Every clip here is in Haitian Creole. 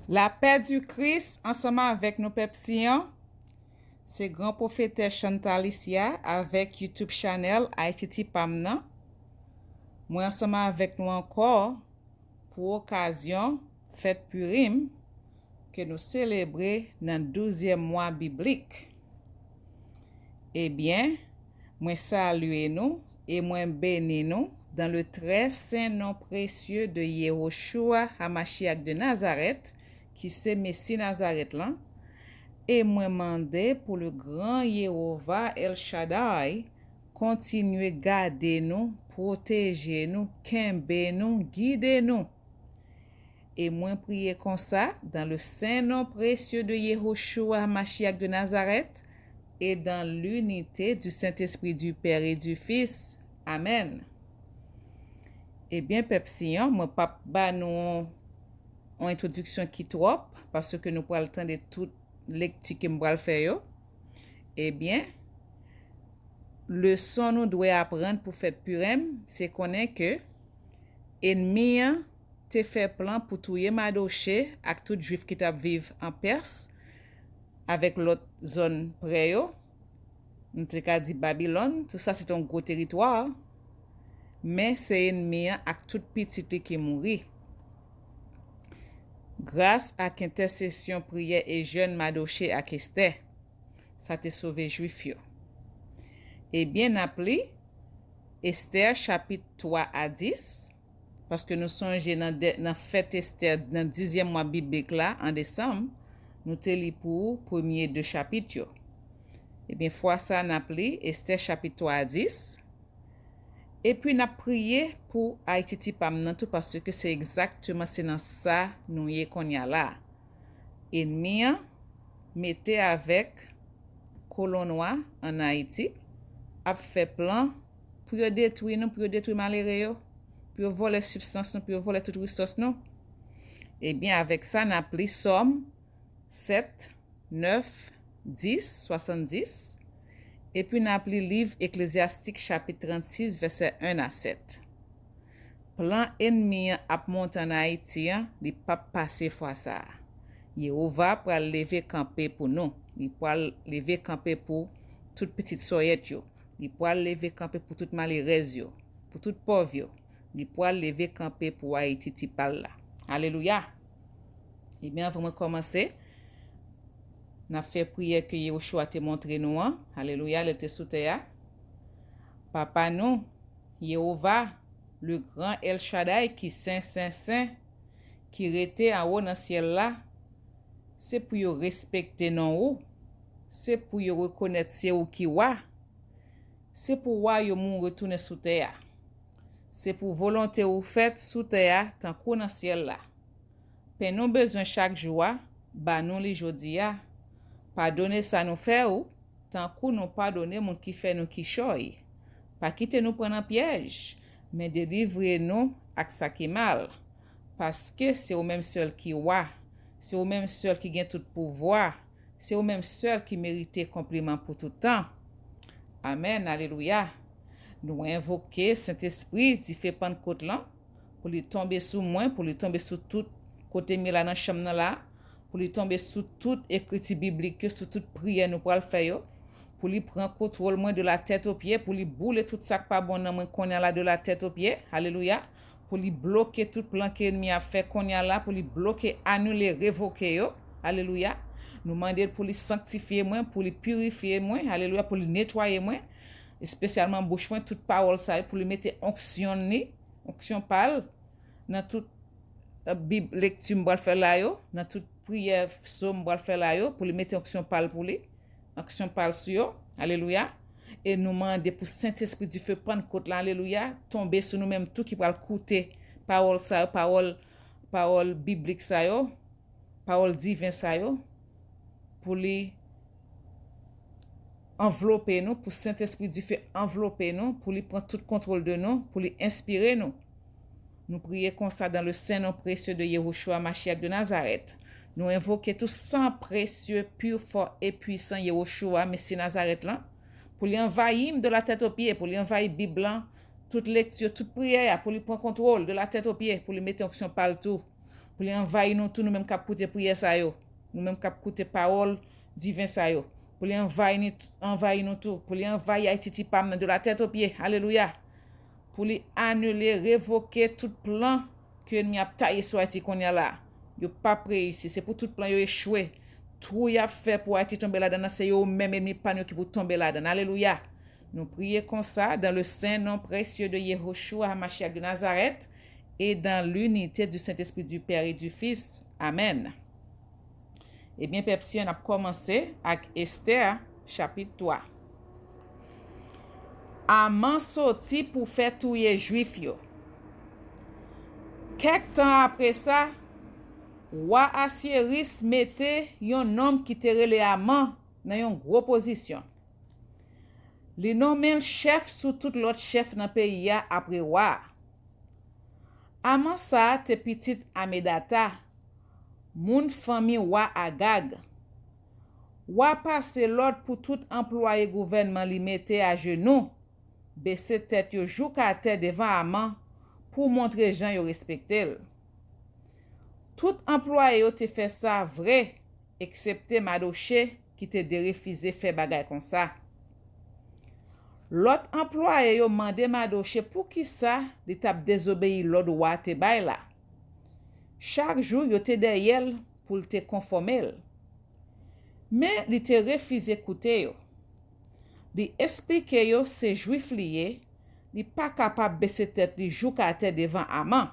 La paix du Christ, ensemble avec nos pepsians, c'est grand prophéteur Chantal Isia avec YouTube channel Haïti Pamna. Moi ensemble avec nous encore pour occasion fête Purim que nous célébrons dans le 12e mois biblique. Eh bien, moi salue nous et moi bénis nous dans le très saint nom précieux de Yehoshua Hamashiach de Nazareth, qui c'est Messie Nazareth là, et moi mandé pour le grand Yehovah El Shaddai continuer garder nous, protéger nous, kembe nous, guider nous. Et moi prier comme ça dans le saint nom précieux de Yehoshua Hamashiach de Nazareth et dans l'unité du Saint-Esprit du Père et du Fils. Amen. Eh bien, Pepsian, moi pas ba nous en introduction qui trop parce que nous prenons le temps de tout lecture que m'bral faire yo. Eh bien, leçon nous doit apprendre pour faire Purim, c'est connaître que ennemi te fait plan pour tuer Madoché avec tout juif qui t'a vivre en Perse avec l'autre zone près yo. Nous te dit Babylone, tout ça c'est un gros territoire. Mais c'est ennemi avec tout petit qui mourit. Grâce à l'intercession, prière et jeûne Madoché à Esther, ça te sauvé juif yo. Et bien appelé Esther chapitre 3 à 10, parce que nous songeons dans fête Esther dans le 10e mois biblique là, en décembre, nous te li pour premier deux chapitres yo. Et bien fois ça n'appelé Esther chapitre 3 à 10. Et puis, n'a prié pour Haïti Pamna tout parce que c'est exactement c'est dans ça nous y qu'on y a là. Ennemi mettez avec colon noir en Haïti, a fait plan pour détruire nous, pour détruire malheureux, pour voler substance nous, pour voler toute ressource nous. Et bien avec ça n'a pris Somme 7, 9, 10, 70. Et puis, nous appelé livre Ecclésiastique chapitre 36, verset 1 à 7. Plan ennemi a monté en Haïti, il pas passé fois ça. Yehova pour lever camper pour nous. Il pour lever camper pour toute petite soyette yo. Il pour lever camper pour toute malheureuse yo, pour toute pauvre yo. Il pour lever camper pour Haïti tipal là. Alléluia. Et bien, avant de commencer, n'a fait prière que Yehoshua te montre nous. Alléluia, il était sous terre. Papa nous, Yehovah, le grand El Shaddai qui saint, qui était en haut dans le ciel là, c'est pour yo respecter non ou, c'est pour yo reconnaître c'est ou qui wa, c'est pour wa yo moun retourner sous terre. C'est pour volonté ou faite sous terre tant qu'on dans le ciel là. Pen nous besoin chaque jour, ba nous li jodi ya. Pardonner ça nous fait ou tant qu'on nous pardonner mon qui fait nous qui choy. Pas quitter nous prendre un piège, mais délivrer nous avec ça qui mal. Parce que c'est au même seul qui wa, c'est au même seul qui gagne tout pouvoir, c'est au même seul qui mérite compliment pour tout temps. Amen, alléluia. Nous invoquer Saint-Esprit qui fait Pentecôte là pour lui tomber sous moi, pour lui tomber sous tout côté mi là dans chambre là. Pour lui tomber sous toute écriture biblique, sous toute prière nous pour le faire, pour lui prendre contrôle moins de la tête aux pieds, pour lui bouler tout ça pas bon dans moi qu'on a là de la tête aux pieds, alléluia, pour lui bloquer tout plan que l'ennemi a fait qu'on a là, pour lui bloquer, annuler, révoquer, alléluia. Nous demander pour lui sanctifier moins, pour lui purifier moins, alléluia, pour lui nettoyer moins, spécialement bouche moins toute parole ça, pour lui mettre onction pâle dans toute Bible lecture m'bral faire là yo, dans toute prière somme m'bral faire là yo pour lui mettre action parle pour lui, action parle sur yo, alléluia. Et nous demander pour Saint-Esprit du feu prendre côte là, alléluia, tomber sur nous même tout qui va écouter parole ça, parole biblique ça yo, parole divine ça yo, pour lui envelopper nous, pour Saint-Esprit du feu envelopper nous, pour lui prendre tout contrôle de nous, pour lui inspirer nous. Nous prions comme ça dans le saint nom précieux de Yehoshua Mashiach de Nazareth. Nous invoquons tout sang précieux, pur, fort et puissant Yehoshua Messie Nazareth là, pour lui envahir de la tête aux pieds, pour lui envahir Bible toute lecture, toute prière, pour lui prendre contrôle de la tête aux pieds, pour lui mettre en action partout, pour envahir nous tout nous même cap côté prière ça yo, nous même cap côté parole divin ça yo, pour envahir nous tout, pour envahir Haïti pam de la tête aux pieds. Alléluia. Pour annuler, révoquer tout plan que nous a taillé sur Haïti qu'on y a là. Yo pas prêt ici, c'est pour tout plan yo échoué. Tout y a fait pour Haïti tomber là-dedans, c'est yo même ennemi pas qui pour tomber là-dedans. Alléluia. Nous prions comme ça dans le saint nom précieux de Yehoshua HaMashiach de Nazareth et dans l'unité du Saint-Esprit du Père et du Fils. Amen. Eh bien, Pepsi, on a commencé avec Esther, chapitre 3. Aman sorti pour faire touyer juif yo. Quelque temps après ça, roi Assyris mette yon homme qui te rele Aman dans yon gros position. Li nomme chef sous tout l'autre chef dans pays ya après roi. Aman sa te petit Amedata, moun famille roi Agag. Roi passe l'ordre pour tout employé gouvernement li mette à genoux, baisser tête yo jouk à terre devant Aman pour montrer gens yo respectel. Tout employé yo te fait ça vrai, excepté Madoché qui te de refuser faire bagay comme ça. L'autre employé yo mande Madoché pour qui ça li tap désobéi l'ordre roi te bay la. Chaque jour yo te derrière pour te conformer. Mais li te refuse écouter yo. Li explique yo se juif lié, li pas capable baisser tête li jouk à terre devant Aman.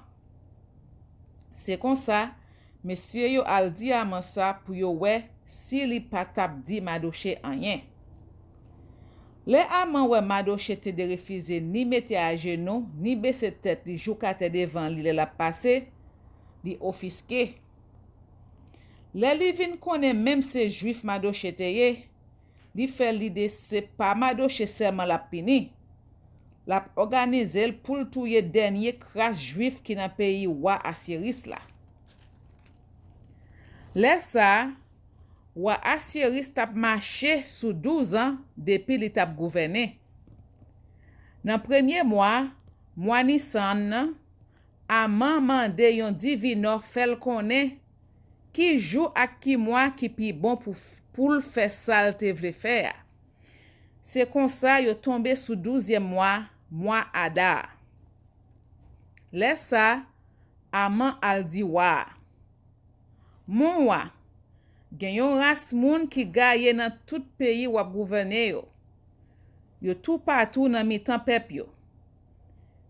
C'est comme ça, monsieur yo al di Aman ça pour yo ouais si li pas tap di Madoché rien. Le Aman ouais Madoché te de refuser ni mette à genoux, ni baisser tête li jouk à terre devant li la passé, li offisqué. Le li vin connaît même se juif Madoché te ye, li fait l'idée c'est pas Madoché seulement la pini. La organise pour touyer dernier crasse juif qui dans pays roi Assyris là. Le ça, roi Assyris tap marché sous 12 ans depuis li tap gouverné. Dans premier mois Nisan, Aman mande yon divino fel konnen qui joue ak qui mois qui pi bon pour le faire ça te vle faire. C'est comme ça yo tombé sous 12e mois Adar. Le ça, Aman al di wa. Mon wa, gen yon ras moun ki gaye nan tout pays wap gouverne yo. Yo tout partout nan mitan pep yo.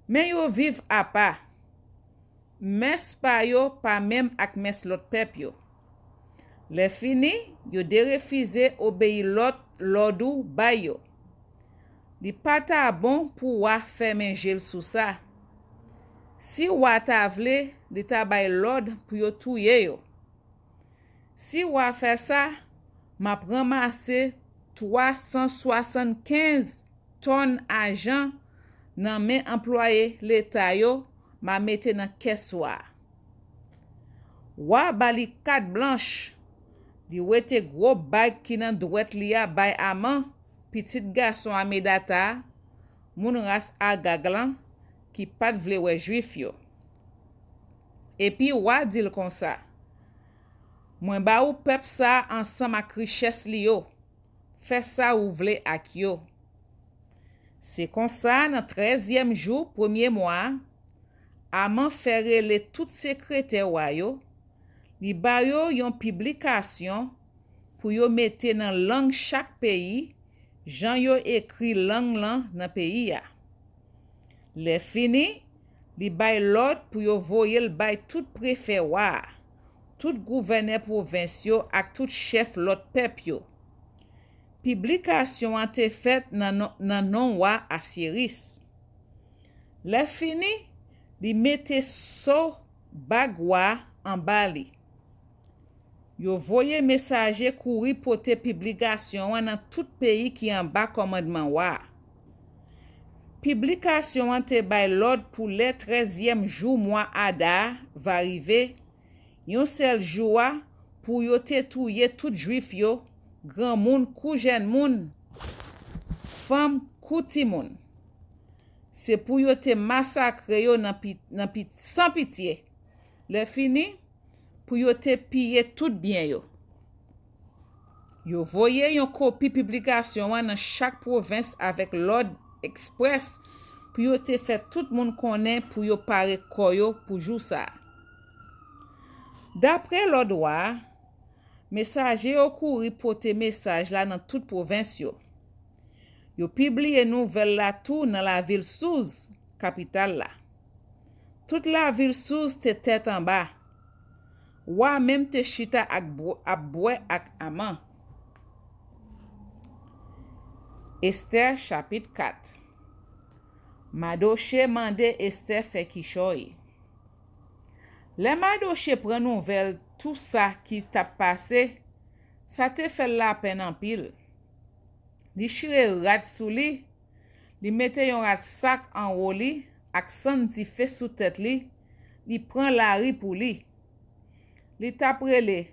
Men yo viv à part. Mes pa yo pa même ak mes lot pep yo. Le fini, yo de refuser obéi lot lodou bay yo. Li pata bon pour wa fè menjel sou sa. Si wa ta vle, li ta bay lod pour yo touye yo. Si wa fè ça, m'a ramassé 375 tonnes argent nan men employé l'État yo, m'a mette nan caisse wa. Wa bali carte blanche, li wete gros bag ki nan droite li a bay Aman, petit garçon Amedata, moun ras Agaglan, qui pat vle wè juif yo. Et puis wa dil kon sa. Mwen ba ou pep sa ensemble ak richesse li yo. Fè ça ou vle ak yo. C'est comme ça, dans 13e jour, premier mois, Aman fè rele tout secrétaire wa yo, li ba yo yon publication pour yo mette nan langue chaque pays, jan yo écrit langue lan nan pays ya. Le fini, li bay l'ordre pour yo voyel bay tout préfet wa, tout gouverneur provinciaux ak tout chef lot pep yo. Publication an te fait nan non wa Assyris. Le fini, li mette so bagwa en bali. Yo voye messager kouri pote publication nan tout pays qui en bas commandement wa. Publication an te bay l'ordre pour le 13e jour mois Adar va arriver. Yon sel jour pour yo te touye tout juif yo, grand moun kou jen moun, femme kou ti moun. C'est pour yo te massacre yo sans pitié. Le fini, pour yo te piller tout bien yo. Yo voye yon copie publication dans chaque province avec l'ordre express pour yo te fait tout le monde connaît pour yo pare koyo pour jou ça. D'après l'ordre, messager yo couri porter message là dans toute province yo. Yo publié nouvelle là tout dans la ville Souz, capitale là. Toute la ville Souz te tête en bas. Wa même te chita ak bois ak aman. Esther chapitre 4. Mardoché mande Esther fait kishoy. Le Mardoché prend nouvelle tout ça qui t'a passé, ça te fait la peine en pile. Li chire rat sou li, li mette yon rat sac en haut li, ak san di fe sou tête li, li prend la ri pour li. Li tap rele,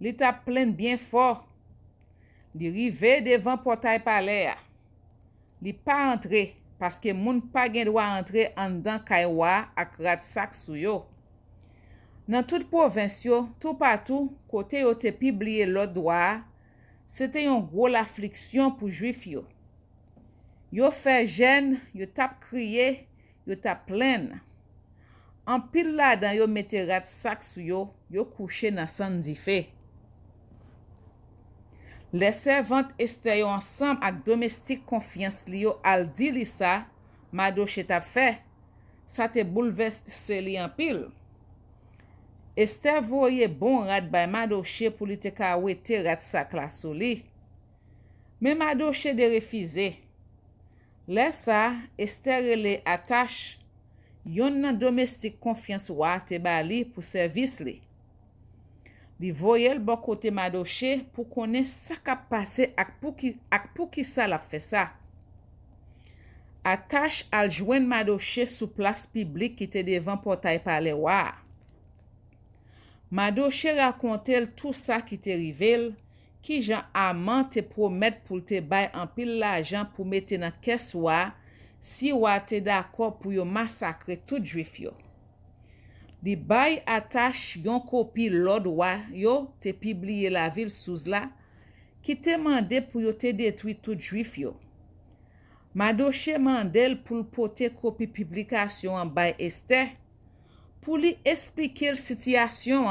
li tap plein bien fort. Li rive devant portail palais. Li pa entre parce que moun pa gen droit entre en dan kaywa ak rat sac sou yo. Dans toute province yo, tout partout, côté yo te publié l'autre droit, c'était une grosse affliction pour juif yo. Yo fait gêne, yo tap crié, yo tap plein. En pile là dans yo mette rat sac sou yo, yo couché dans san di fe. Les servantes Esther yo ensemble ak domestique confiance li yo al di li sa, Mardoché tap fait, ça te bouleverse li en pile. Esther voye bon rat bay Mardoché pour li te ka wete rat sac la sou li. Mais Mardoché de refuser. Lè sa, Esther rele attache yon nan domestique confiance wa te bali pour service li. Li voye l bon côté Mardoché pour connaît sa ka passe ak pou ki sa la fait ça. Attache al joindre Mardoché sous place publique qui te devant portail palais wa. Mardoché raconte tout ça qui te rivel, qui Jean Aman te promet pour te bay en pile l'argent pour mettre dans caisse wa, si wa te d'accord pour yo massacrer tout juif yo. Li bay attache yon copie l'ordre wa yo te publié la ville Souz la, qui te mande pour yo te détruit tout juif yo. Mardoché mandel pour porter copie publication en bay Esther, pour lui expliquer la situation,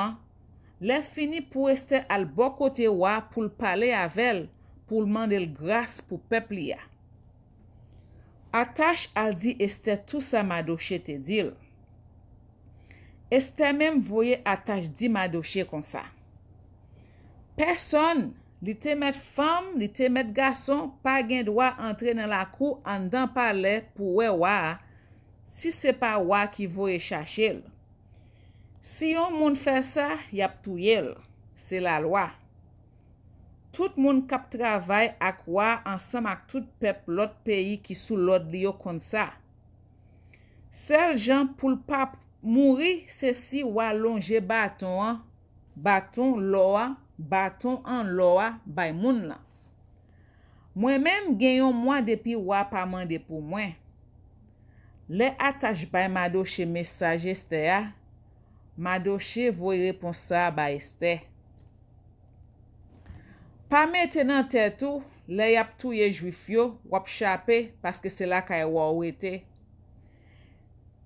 le fini pour Esther al bon côté wa pour parler avec elle, pour demander grâce pour peuple ya. Attache al dit Esther tout ça Mardoché te dit. Esther même voyait attache dit Mardoché comme ça. Personne, li te met femme, li te met garçon, pas gen droit entrer dans la cour en dan palais pour wa, si c'est pas wa qui voye chercher. Si yon moun fait ça, yap touyel. C'est la loi. Tout moun kap travail ak wa ensemble ak tout peuple l'autre pays qui sous l'ordre li yo kon ça. Seul gens pour pas mourir, c'est si wa longe bâton en loa bay moun la. Moi-même gen yon mois depuis wa pa mande pour moi. Le attache bay Mardoché message Esther. Mardoché voye réponse ça ba Esther. Pas maintenant tête tout, le yap touye juif yo, wap chapé parce que c'est là kay wa ou ete.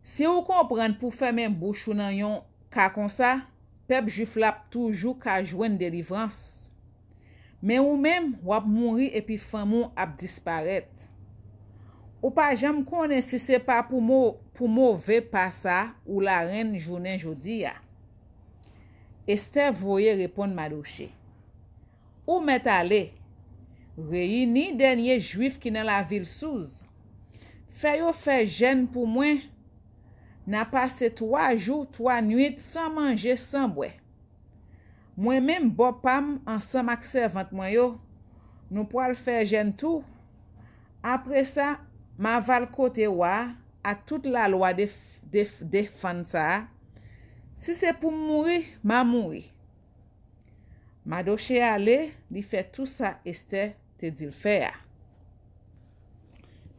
Si ou comprendre pour faire même bouche nan yon ka kon ça, peuple juif la toujours ka joindre délivrance. Mais ou même wap mourir et puis famou ap disparaître. Ou pas jamais connaît si c'est pas pour mauvais pas ça ou la reine journée jodi ya. Esther voye répondre Mardoché. Ou met aller réuni dernier juif qui dans la ville Souz. Fait gêne pour moi. N'a passé 3 jours, 3 nuits sans manger, sans boire. Moi-même bopam ensemble ak servante moi yo, nous poil faire gêne tout. Après ça, ma val côté wa à toute la loi de ça. Si c'est pour mourir, ma mourir. Mardoché ale, li fait tout ça Esther te dit le faire.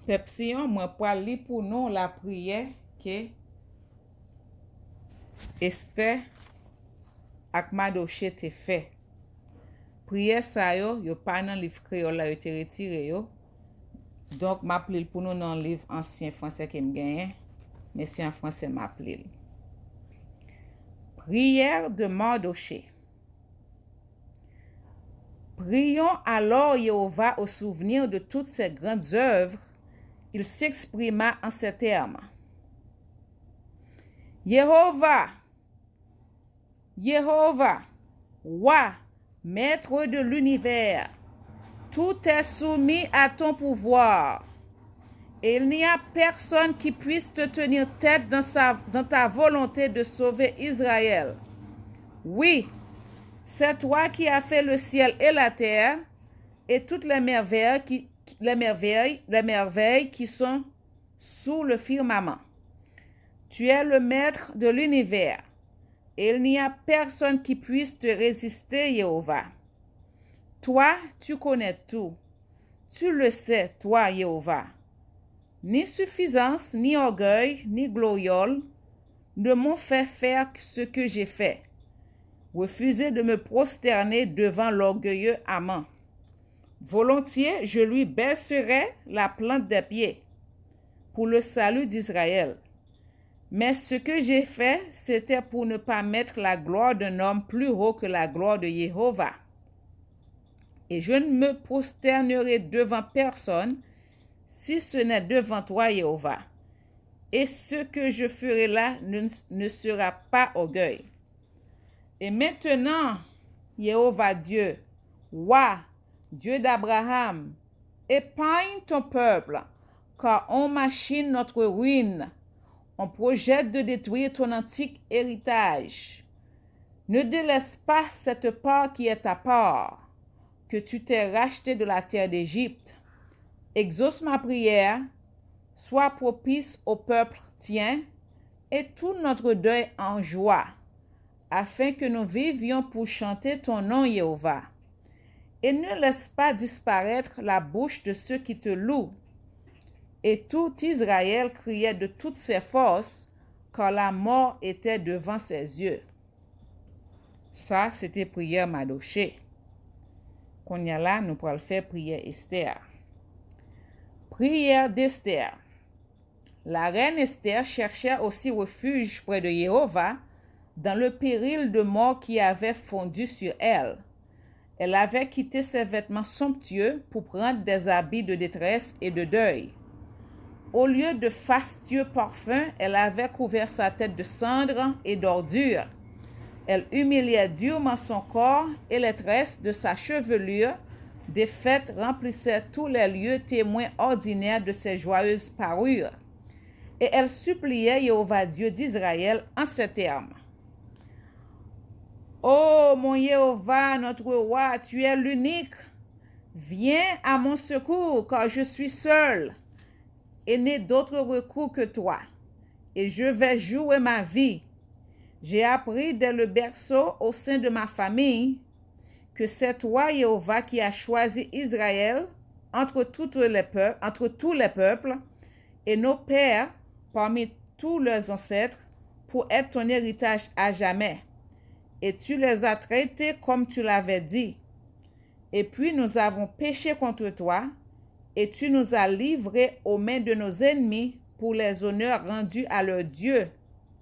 Pepsion moi poil li pour nous la prière que Esther ak Madoche te fait. Prière sa yo pas dans livre créole là yo te retiré yo. Donc m'a pli pour nous dans livre ancien français que me gagne, mais c'est en français m'a pli. Prière de Mardoché. Prions alors Jéhovah au souvenir de toutes ses grandes œuvres. Il s'exprima en ces termes. Jéhovah, Jéhovah, roi, maître de l'univers, tout est soumis à ton pouvoir. Et il n'y a personne qui puisse te tenir tête dans ta volonté de sauver Israël. Oui, c'est toi qui as fait le ciel et la terre et toutes les merveilles qui sont sous le firmament. Tu es le maître de l'univers et il n'y a personne qui puisse te résister, Jéhovah. Toi, tu connais tout. Tu le sais, toi, Jéhovah. Ni suffisance, ni orgueil, ni gloriole ne m'ont fait faire ce que j'ai fait. Refuser de me prosterner devant l'orgueilleux amant. Volontiers, je lui baisserai la plante des pieds pour le salut d'Israël. Mais ce que j'ai fait, c'était pour ne pas mettre la gloire d'un homme plus haut que la gloire de Jéhovah. Et je ne me prosternerai devant personne si ce n'est devant toi, Jéhovah. Et ce que je ferai là ne sera pas orgueil. Et maintenant, Jéhovah Dieu, roi, Dieu d'Abraham, épargne ton peuple, car on machine notre ruine. On projette de détruire ton antique héritage. Ne délaisse pas cette part qui est ta part, que tu t'es racheté de la terre d'Égypte. Exauce ma prière, sois propice au peuple tien, et tout notre deuil en joie, afin que nous vivions pour chanter ton nom, Jéhovah. Et ne laisse pas disparaître la bouche de ceux qui te louent. Et tout Israël criait de toutes ses forces, car la mort était devant ses yeux. Ça, c'était prière Mardoché. Qu'on y a là, nous pourrons faire prière Esther. Prière d'Esther. La reine Esther cherchait aussi refuge près de Jéhovah dans le péril de mort qui avait fondu sur elle. Elle avait quitté ses vêtements somptueux pour prendre des habits de détresse et de deuil. Au lieu de fastueux parfums, elle avait couvert sa tête de cendres et d'ordures. Elle humiliait durement son corps et les tresses de sa chevelure défaite remplissaient tous les lieux témoins ordinaires de ses joyeuses parures. Et elle suppliait Jéhovah Dieu d'Israël en ces termes. Ô mon Jéhovah, notre roi, tu es l'unique. Viens à mon secours, car je suis seul et n'ai d'autre recours que toi. Et je vais jouer ma vie. J'ai appris dès le berceau au sein de ma famille que c'est toi, Jéhovah, qui as choisi Israël entre tous les peuples et nos pères parmi tous leurs ancêtres pour être ton héritage à jamais. Et tu les as traités comme tu l'avais dit. Et puis nous avons péché contre toi, et tu nous as livrés aux mains de nos ennemis pour les honneurs rendus à leur Dieu,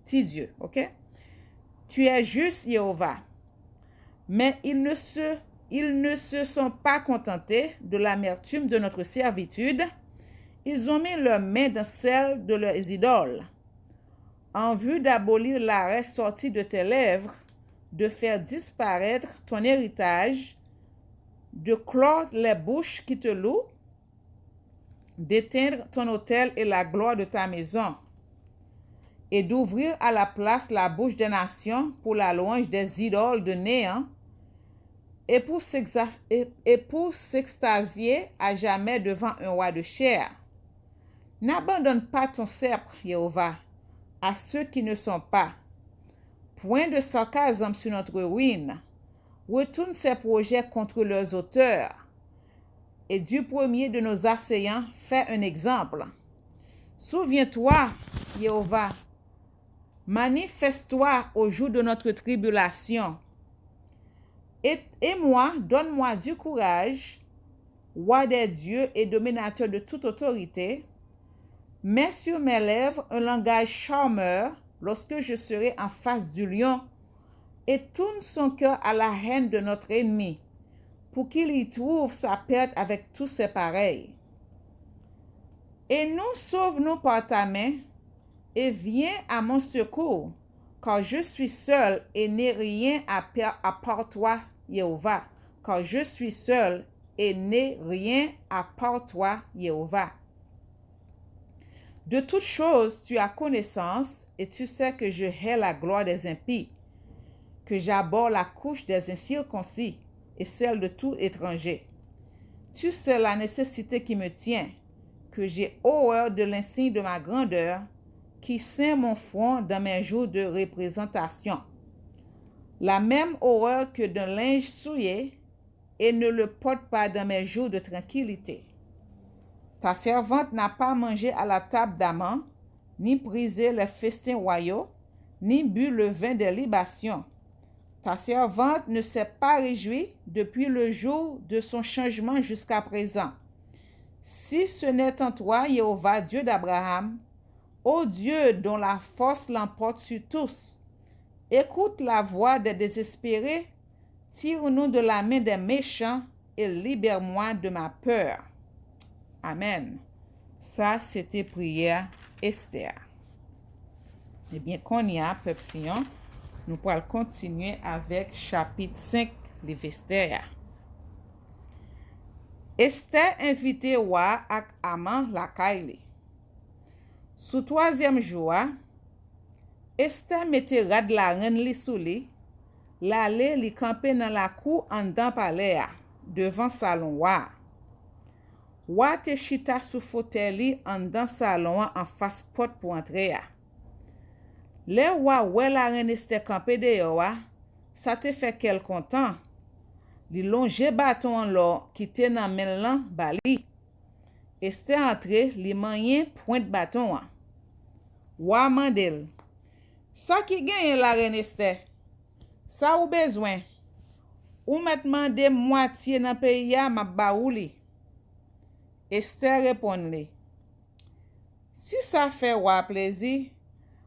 ti Dieu, ok? Tu es juste, Jéhovah. Mais ils ne se sont pas contentés de l'amertume de notre servitude. Ils ont mis leurs mains dans celles de leurs idoles, en vue d'abolir l'arrêt sorti de tes lèvres, de faire disparaître ton héritage, de clore les bouches qui te louent, d'éteindre ton autel et la gloire de ta maison, et d'ouvrir à la place la bouche des nations pour la louange des idoles de néant, et pour s'extasier à jamais devant un roi de chair. N'abandonne pas ton sceptre, Jéhovah, à ceux qui ne sont pas. Point de sarcasme sur notre ruine. Retourne ces projets contre leurs auteurs. Et du premier de nos assaillants, fais un exemple. Souviens-toi, Jéhovah, manifeste-toi au jour de notre tribulation. Et moi, donne-moi du courage, roi des dieux et dominateur de toute autorité. Mets sur mes lèvres un langage charmeur lorsque je serai en face du lion, et tourne son cœur à la haine de notre ennemi, pour qu'il y trouve sa perte avec tous ses pareils. Et nous, sauve-nous par ta main, et viens à mon secours, car je suis seul et n'ai rien à part toi, Jéhovah. Car je suis seul et n'ai rien à part toi, Jéhovah. De toutes choses, tu as connaissance, et tu sais que je hais la gloire des impies, que j'abhorre la couche des incirconcis et celle de tout étranger. Tu sais la nécessité qui me tient, que j'ai horreur de l'insigne de ma grandeur, qui ceint mon front dans mes jours de représentation. La même horreur que d'un linge souillé, et ne le porte pas dans mes jours de tranquillité. Ta servante n'a pas mangé à la table d'Aman, ni brisé les festins royaux, ni bu le vin des libations. Ta servante ne s'est pas réjouie depuis le jour de son changement jusqu'à présent. Si ce n'est en toi, Jéhovah, Dieu d'Abraham, ô Dieu dont la force l'emporte sur tous, écoute la voix des désespérés, tire-nous de la main des méchants et libère-moi de ma peur. Amen. Ça, c'était prière Esther. Eh bien, qu'on y a, peuple Sion, nous pourrons continuer avec chapitre 5, livre Esther. Esther invité roi ak Aman la kaili. Sous troisième jour, Esther mette rad la reine li sou li, l'aller li camper dans la cour en dedans palais, devant salon roi. Roi te chita sous fauteuil li en dedans salon en face porte pour entrer. Le roi ouais la reine Esther camper dehors, ça te fait quel content. Li longe bâton en l'or qui te nan men lan bali. Esther entre, li manyen pointe bâton. Roi mandel. Ça qui gagne la reine Esther? Ça ou besoin? Ou met mande moitié nan pays ma ba ou li? Esther répond li. Si ça fait roi plaisir,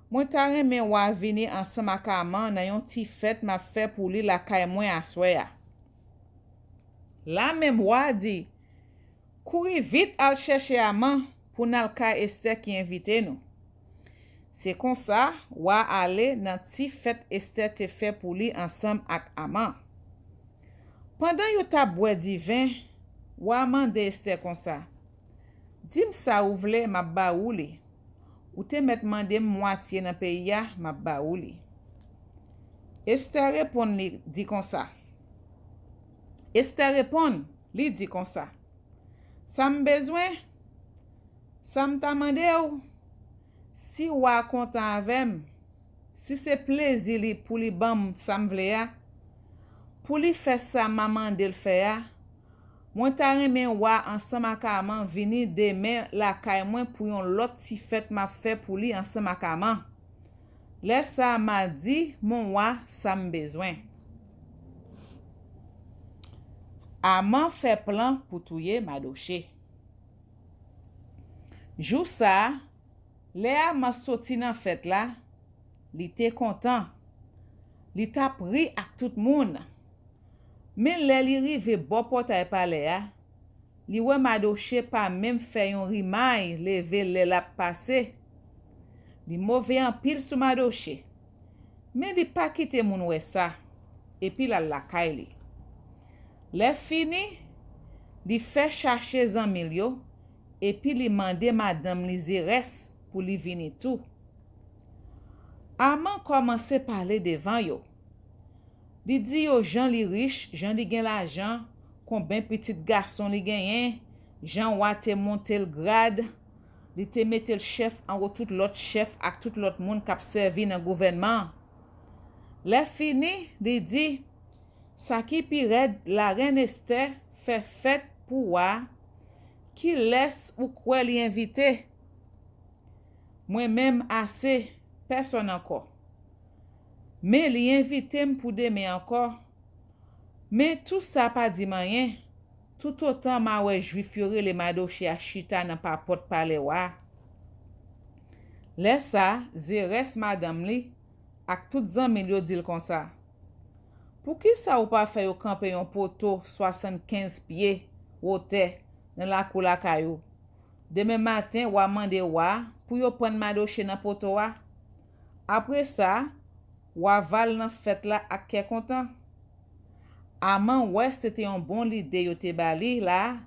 moi ta reme roi vini ensemble ak Aman nan yon ti fête m'a fait pour li la kay mwen aswaya. La même roi dit, courez vite al chercher Aman pour nan ka Esther qui invite nous. C'est comme ça, roi aller nan ti fête Esther te fait pour lui ensemble ak Aman. Pendant yo ta bois di vin, roi mande Esther comme ça. Dim sa ou vle ma ba ou li. Ou te met mande moitié nan pays ya ma ba ou li. Esther répond li dit comme ça. Esther répond, li dit comme ça. Ça m besoin, ça m ta mande ou. Si roi content avem, si c'est plaisir li pour li bam ça m vle ya, pour li faire ça ma mande le faire, moi ta remen roi ensemble ak Aman vini demain la kay mwen pour yon lot ti fête m'a fait pour li ensemble ak Aman. Laisse ça m'a dit mon roi ça m besoin. Aman fait plan pour touyer Madoché. Jou ça, Léa m'a sorti nan fête là, li te content. Li ta pri ak tout moun. Mais lè li rive bo portail palais, li wè Madoché pa même fait yon rimay leve lè la passé. Li mauvais en pile sou Madoché. Mais li pa kite moun wè ça, et puis la lakay li. Lè fini, li fait chercher zanmil yo, et puis li mande madame li Zérès pour li vini tout. Aman commence parler devant yo. Li di yo Jean li riche, Jean li gen l'argent, combien petit garçon li genyen, Jean wa te monte le grade, li te mette le chef en haut tout l'autre chef ak tout l'autre monde k'ap servi dans gouvernement. Le fini, li di, sa ki pi red la reine Esther fait fête pour wa, qui laisse ou quoi li invite. Moi-même assez, personne encore. Mais li invite m pour demain encore. Mais tout ça pas dit rien. Tout autant ma wè juif yo rele Mardoché a chita nan pa pot pale wa. Lè sa, Zeres madame li ak tout zanmil yo dil kon sa. Pou ki sa ou pa fè yo kampe yon poto 75 pieds wote nan la kou la kayo? Demain matin, wa mande wa pou yo pren Mardoché nan poto wa. Après ça, wa val nan fête la ak ke kontan. Aman wè c'était un bon l'idée yo te bali la,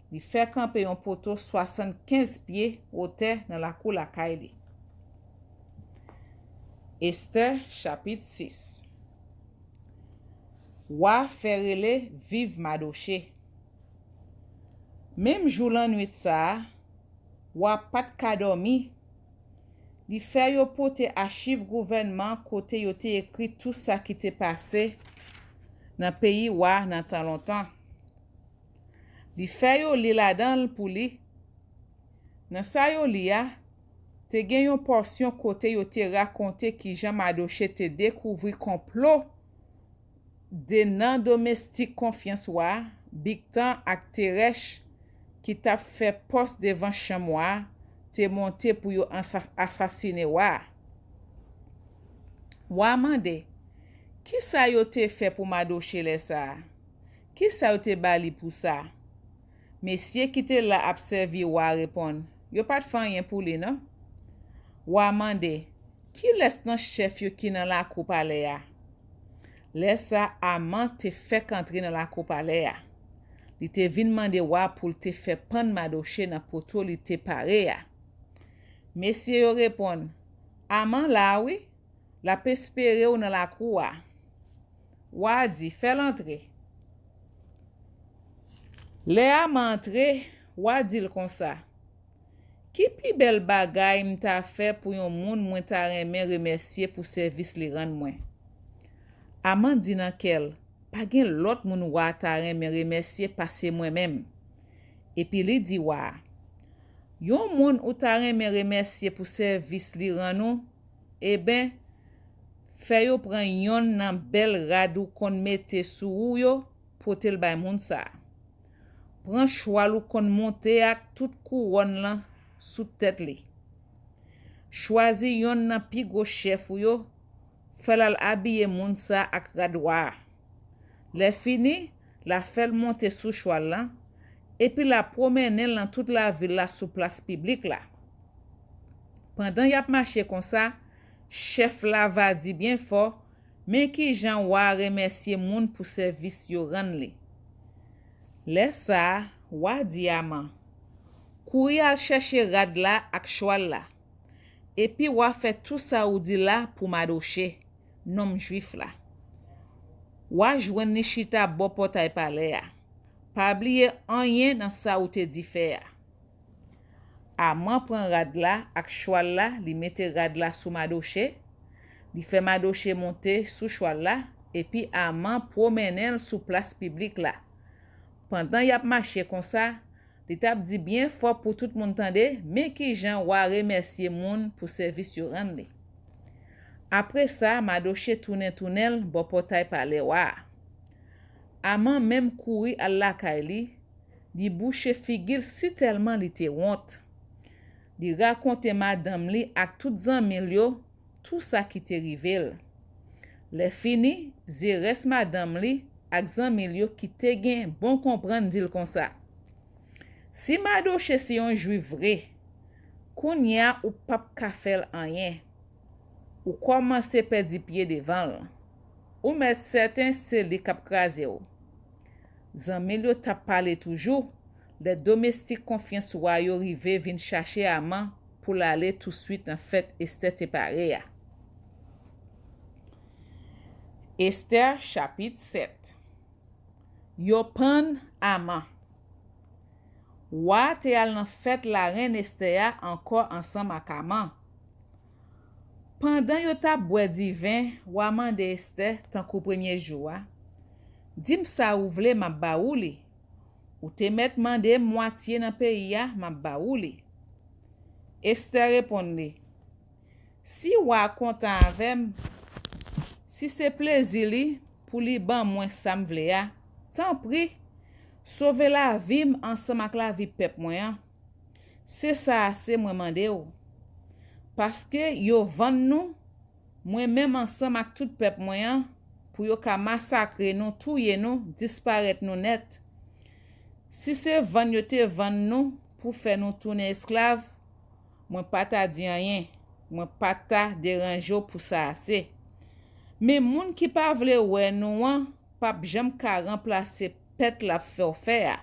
li fè kampe yon poto 75 pieds wote nan la kou la kay li. Esther chapitre 6. Wa fè rele vive Mardoché. Même jour lan nuit sa, wa pat ka dormi. Li fè yo pote archive gouvernement kote yo te écrit tout ça qui te passé nan pays wa nan tan longtemps. Li fè yo li la dan pou li. Nan sa yo li ya, te gen yon portion kote yo te raconte ki Jean Mardoché te découvri complot de nan domestique confiance wa, Bigtan ak Teresh ki tap fè poste devant chamwa te monte pou yo assassine wa. Wa mande, ki sa yo te fè pou Mardoché lè sa? Ki sa yo te bali pou sa? Mesye ki te la observi wa repon, yo pat fè rien pou li, non? Wa mande, ki les nan chef yo ki nan la kou pale ya? Lè sa Aman te fè kantri nan la kou pale ya. Li te vin mande wa pou te fè pan Mardoché nan poto li te pare ya. Mesye yo repon, Aman la oui, la pe espere ou nan la kou wa. Wa di, fè l'entre. Le Aman entre, wa dil kon sa. Ki pi bel bagay mta fè pou yon moun mwen ta remen remersye pou servis li ran mwen. Aman di nan kel, pa gen lot moun wa ta remen remersye pase mwen mem. Epi li di wa, yon moun ou ta remen remersye pou servis li ran nou, e ben, fè yo pran yon nan bel radou kon mette sou ou yo, potel bay moun sa. Pran chwal ou kon monte ak tout couronne lan sou tèt li. Chwazi yon nan pi go chef ou yo, fèl al abye moun sa ak radwa. Le fini, la fèl monte sou chwal lan, epi la promenen lan tout la vil la sou place publique la. Pendant yap mache kon sa, chef la va di bien fort, men ki jan wa remersye moun pou servis yo ran li. Le sa, wa di Aman, kouri al cherche rad la ak chwal la, epi wa fè tout sa ou di la pou Mardoché, nom juif la. Wa jwen ni chita bo potay pale ya, pa bliye anyen nan sa ou te di fè ya. Aman pran rad la ak chwal la, li mette rad la sou Mardoché, li fè Mardoché monte sou chwal la, epi Aman promenen sou place publique la. Pendant yap mache kon sa, li tap di bien fort pou tout moun tande, men ki jan wa remersye moun pou servis yo ran li. Apre sa, Mardoché tounen bo potay pale wa. Aman même kouri al la kay li bouche figil si telman li te wont. Li raconte madame li ak tout zanmil yo, tout sa ki te rivel. Le fini, Zeres madame li ak zanmil yo ki te gen bon kompran dil kon sa. Si Mardoché si yon juif vre, koun ya ou pap ka fel anyen, ou komanse pedi piye devan, ou met certain se li kap kraze ou. Zanmil yo tap pale toujou, le domestique confiance wa yo rive vin chache Aman pou l'ale tout suite nan fête Esther te pare ya. Esther chapitre 7. Yo pan Aman. Wa te al nan fête la reine Esther ya ankor ansam ak Aman. Pendant yo tap bwe di vin, wa mande Esther tankou premier jour. Dim sa ou vle map ba ou li. Ou te met mande moitié nan peyi ya map ba ou li. Esther repon li, si wa kontan avem, si se plezi li, pour li ban mwen sa m vle ya, tant pri, sauve la vim ensemble avec la vie pep mwen. C'est ça, c'est mwen mande ou. Parce que yo vend nous, moi-même ensemble avec tout pep mwen, pour yo ka massacrer nous, touye nous, disparaître nous net. Si c'est vend yo te vend nous pour faire nous tourner esclave, moi pas ta di rien, moi pas ta déranger pour ça assez. Mais moun qui pa vle wè nou an, pa jam ka remplacer pet la fè ya.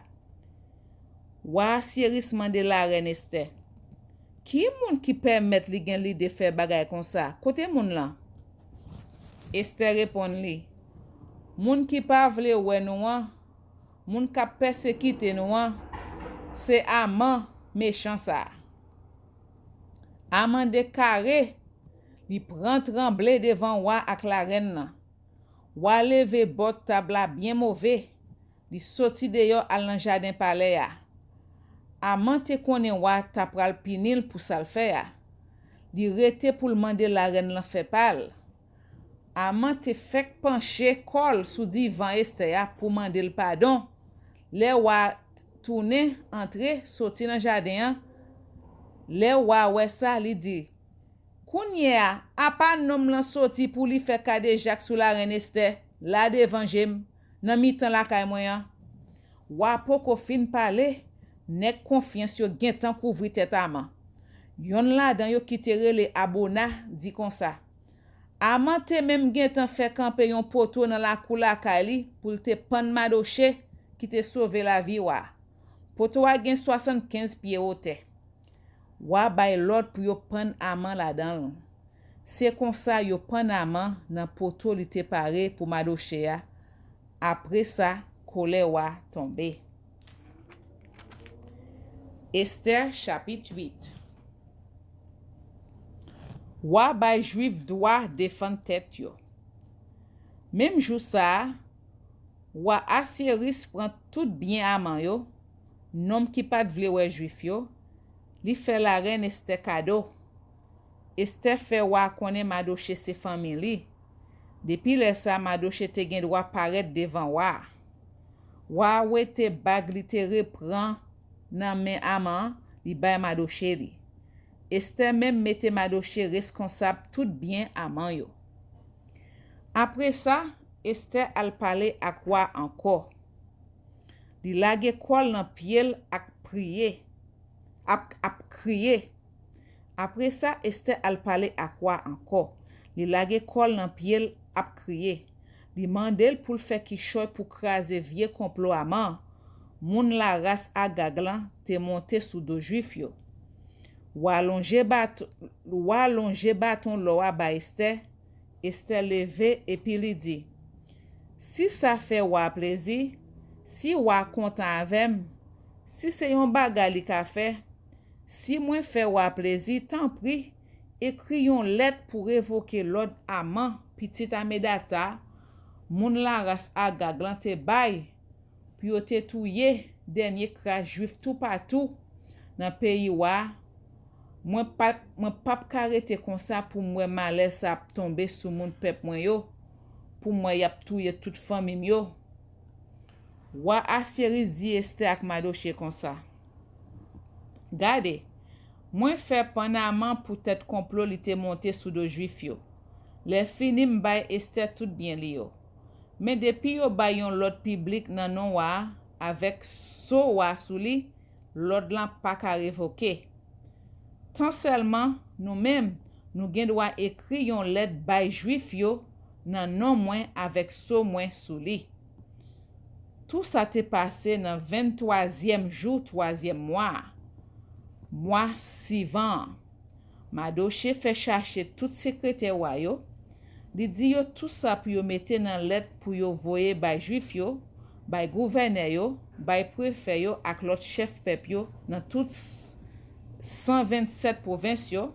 Wa Siris mande la reine Esther. Ki moun ki permet li gen li de fè bagay kon sa? Kote moun lan? Esther répond li. Moun ki pa vle wè nou an, moun ka persécuté nou an, c'est Aman méchant sa. Aman de carré, li prend tremble devant wa ak la reine nan. Wa leve bot tabla bien mauvais. Li soti deyo al nan jardin palais ya. Aman te konen wa ta pral pinil pou sal fe ya. Li rete pou mande la reine lan fe pal. Aman te fek penche kol sou divan Esther ya pou mande l pardon. Le wa tourne, entre, soti nan jardin ya. Le wa we sa li di. Kounye a pa nom lan soti pou li fe kade jak sou la reine Esther, la devan jem, nan mi tan la kay mwen. Wa poko fin pale, nek konfians yo gen tan kouvri tet Aman. Yon la dan yo ki te rele Abona di kon sa. Aman te même gen tan fe kampe yon poto nan la kou la kay li pou te pan Madoche ki te sauve la vi wa. Poto wa gen 75 pieds haute. Wa bay l'ordre pour yo pan Aman la dan. C'est comme ça yo pan Aman nan poto li te pare pour Madoche ya. Après ça, kole wa tombe. Esther chapitre 8. Wa bay juif droit défendre tête yo. Même jou ça, wa Asiris prend tout bien Aman yo, nom ki pat vle wè juif yo. Li fait la reine Esther cadeau. Esther fait wa konnen Madoche se famille li. Depuis le sa Madoche te gen droit paraître devant wa. Wa we te bag li te reprend nan men Aman li bay Madoche li. Esther même mette Madoche responsable tout bien Aman yo. Après ça, Esther al parler ak wa encore. Li lage kol nan piel ak prier. Ap crier. Après ça, Esther al parler à quoi encore? Li lage kol nan piel ap crier. Li mandel pou l'fè ki choy pou krase vie complot Aman. Moun la race Agaglan te monte sou do juif yo. Wa longe baton loa ba Esther. Esther leve epi li di. Si sa fe wa plezi, si wa kontan avem, si se yon bagay li ka fe, si mwen fè wa plezi, tant pri, écrit yon lettre pour révoquer l'ordre Aman, petit Amedata, moun la race Agaglan te bay, puis yo te touye, dernier kras juif tout partout, dans pays wa, mwen pap karete kon sa pou mwen malè sa tombe sou moun pep mwen yo, pou mwen yap touye tout famim yo. Wa Asiris di Esther ak Madoche kon sa. Gade, mwen fè pan Aman pou tèt complot li te monte sou do juif yo. Le finim bay Esther tout bien li yo. Men depi yo bay yon lot public nan non wa, avec so wa sou li, l'ord lan pa ka revoke. Tan seulement, nou même, nou gen dwa ekri yon let bay juif yo nan non mwen avec so mwen sou li. Tout ça te passé dans 23e jour 3e mois. Mois suivant, Madoche fait chercher tout secrétaire yo. Li di yo tout ça pour yo mette dans lettre pour yo voyer bay juif yo, bay gouverneur yo, bay préfet yo ak lot chef pep yo dans tout 127 provinces yo,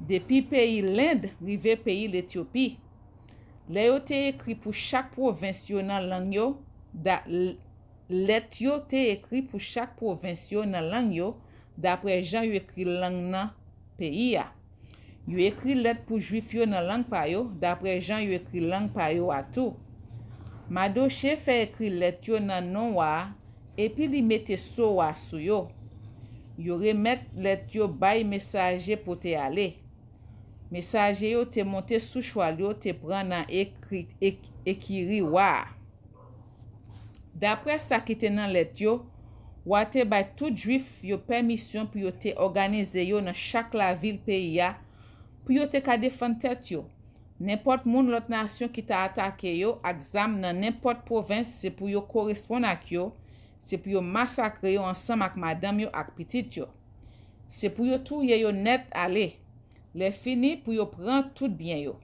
depuis pays l'Inde rive pays l'Éthiopie. Le yo te écrit pour chaque province yo nan lang yo, da let yo te écrit pour chaque province yo nan lang yo, d'après Jean yo écrit lang nan pays ya. Yo écrit lettre pour juif yo nan lang pa yo, d'après Jean yo écrit lang pa yo à tout. Madoche fait écrire let yo nan non wa, et puis li mette so wa sou yo. Yo remet let yo bay messager pour te ale. Messager yo te monte sou chwal yo te pran nan ekiri wa. D'après ça qui te nan let yo, wa te bay tout juif yo permission pour yo te organize yo nan chaque la ville pays ya, pour yo te ka défendre tête yo. N'importe moun l'autre nation qui t'a attaqué yo, ak zam nan n'importe province, c'est pour yo correspondre ak yo, c'est pour yo massacrer yo ensemble ak madame yo ak petit yo. C'est pour yo touye yo net ale. Les fini pour yo prendre tout bien yo.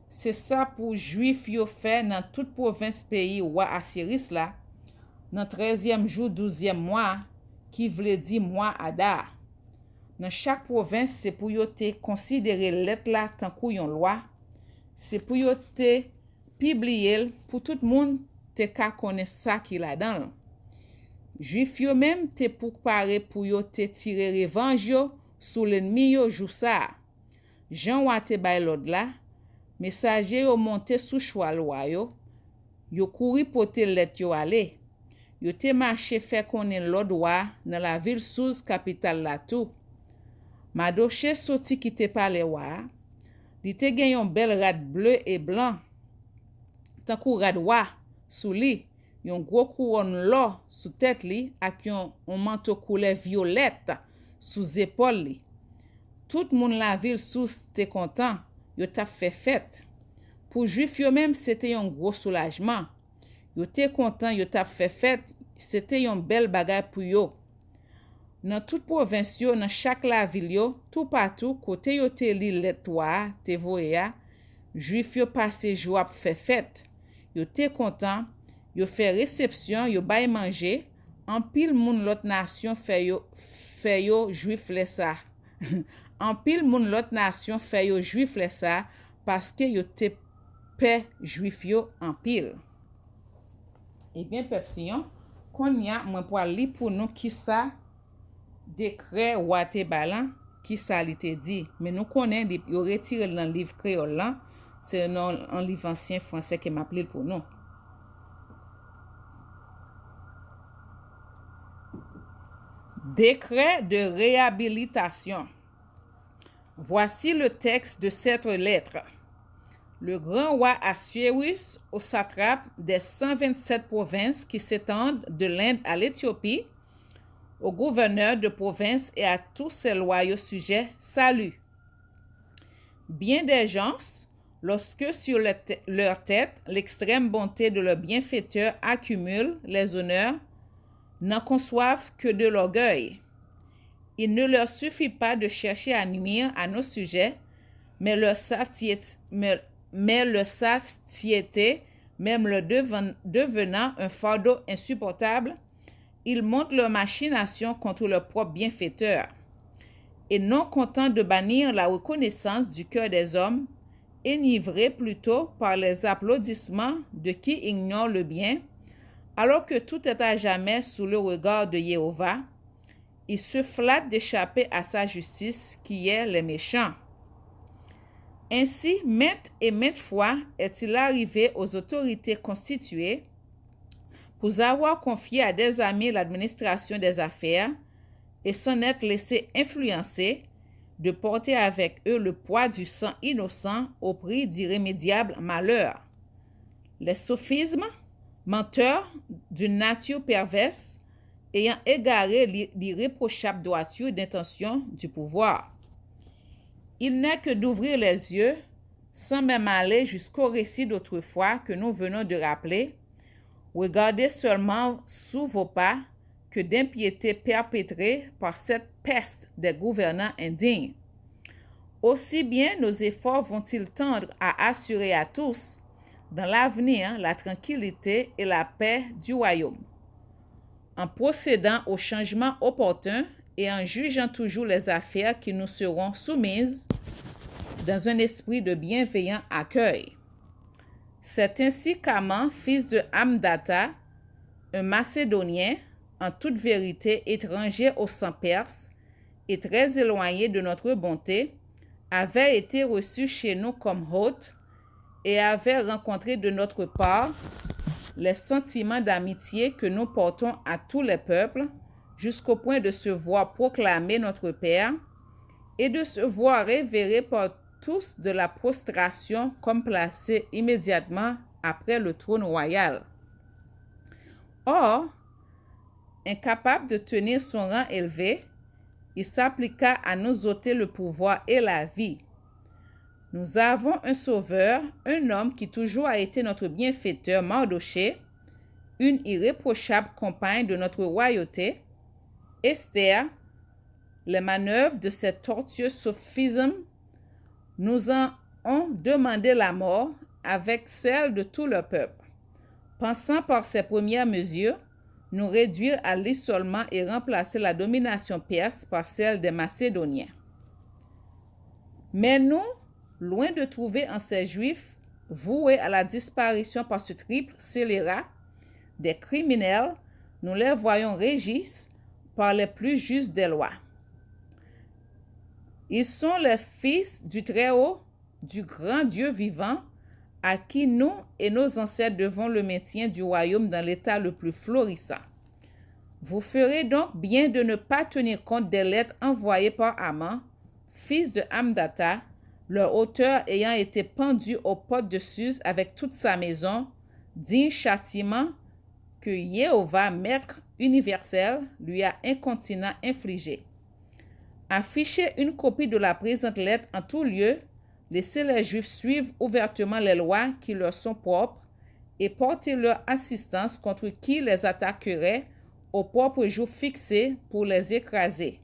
C'est ça pour juif yo fait dans toute province pays wa Asiris là, dans 13e jour 12e mois, qui vle di mois Adar. Dans chaque province, c'est pour yo te considérer let la tant kou yon loi. C'est pour yo te publier pour tout le monde te ka connaît ça qui la dans. Juif yo même te pour pare pour yo te tirer revanche yo sous l'ennemi yo jou ça. Jean wa te bay l'od la, messager yo monte sous chwal wa yo kouri pote let yo ale. Yo te marché fait konnen l'od wa dans la ville sous capitale la tout. Madoche soti ki te pale wa, li te gen yon bel rad bleu et blanc, tan kou rad wa sou li, yon gros couronne l'or sous tête li ak yon manteau couleur violette sous épaule li. Tout moun la ville sous te content, yo t'a fait fête. Pour juif yo même c'était yon gros soulagement. Yo te content, yo t'a fait fête, c'était yon bel bagay pour yo. Dans toute province yo, dans chaque la ville yo, tout partout côté yo te li let wa te voye ya, juif yo passe jou ap fait fête. Yo te content, yo fait réception, yo bay manger, en pile moun l'autre nation fait yo juif le ça. En pile moun l'autre nation fait yo juif le ça parce que yo te paix juif yo en pile. Eh bien peuple kon ya mwen pou li pour nous qui ça décret wate balan qui ça li te dit, mais nous connaît yo retire dans livre créole là, c'est un livre ancien français qui m'a appelé pour nous. Décret de réhabilitation. Voici le texte de cette lettre. Le grand roi Assuérus, au satrape des 127 provinces qui s'étendent de l'Inde à l'Éthiopie, au gouverneur de province et à tous ses loyaux sujets, salut. Bien des gens, lorsque sur leur tête l'extrême bonté de leur bienfaiteur accumule les honneurs, n'en conçoivent que de l'orgueil. Il ne leur suffit pas de chercher à nuire à nos sujets, mais leur satiété, même le devenant un fardeau insupportable, ils montent leur machination contre leur propre bienfaiteur. Et non contents de bannir la reconnaissance du cœur des hommes, enivrés plutôt par les applaudissements de qui ignore le bien, alors que tout est à jamais sous le regard de Jéhovah, ils se flattent d'échapper à sa justice qui est les méchants. Ainsi, maintes et maintes fois est-il arrivé aux autorités constituées pour avoir confié à des amis l'administration des affaires et s'en être laissé influencer, de porter avec eux le poids du sang innocent au prix d'irrémédiables malheurs. Les sophismes, menteurs d'une nature perverse, ayant égaré l'irréprochable droiture d'intention du pouvoir. Il n'est que d'ouvrir les yeux, sans même aller jusqu'au récit d'autrefois que nous venons de rappeler. Regardez seulement sous vos pas que d'impiété perpétrée par cette peste des gouvernants indignes. Aussi bien nos efforts vont-ils tendre à assurer à tous, dans l'avenir, la tranquillité et la paix du royaume. En procédant aux changements opportuns et en jugeant toujours les affaires qui nous seront soumises dans un esprit de bienveillant accueil. C'est ainsi qu'Aman, fils de Hamdata, un Macédonien, en toute vérité étranger au sang perse et très éloigné de notre bonté, avait été reçu chez nous comme hôte et avait rencontré de notre part les sentiments d'amitié que nous portons à tous les peuples, jusqu'au point de se voir proclamer notre Père et de se voir révéré par tous de la prostration comme placé immédiatement après le trône royal. Or, incapable de tenir son rang élevé, il s'appliqua à nous ôter le pouvoir et la vie. Nous avons un sauveur, un homme qui toujours a été notre bienfaiteur, Mardochée, une irréprochable compagne de notre royauté, Esther. Les manœuvres de cet tortueux sophisme nous en ont demandé la mort avec celle de tout le peuple, pensant par ces premières mesures nous réduire à l'isolement et remplacer la domination perse par celle des Macédoniens. Mais nous, loin de trouver en ces Juifs voués à la disparition par ce triple scélérat des criminels, nous les voyons régis par les plus justes des lois. Ils sont les fils du Très-Haut, du grand Dieu vivant, à qui nous et nos ancêtres devons le maintien du royaume dans l'état le plus florissant. Vous ferez donc bien de ne pas tenir compte des lettres envoyées par Haman, fils de Hamdata, leur auteur ayant été pendu aux portes de Suse avec toute sa maison, digne châtiment que Jéhovah, maître universel, lui a incontinent infligé. Affichez une copie de la présente lettre en tout lieu, laissez les Juifs suivre ouvertement les lois qui leur sont propres et porter leur assistance contre qui les attaquerait au propre jour fixé pour les écraser,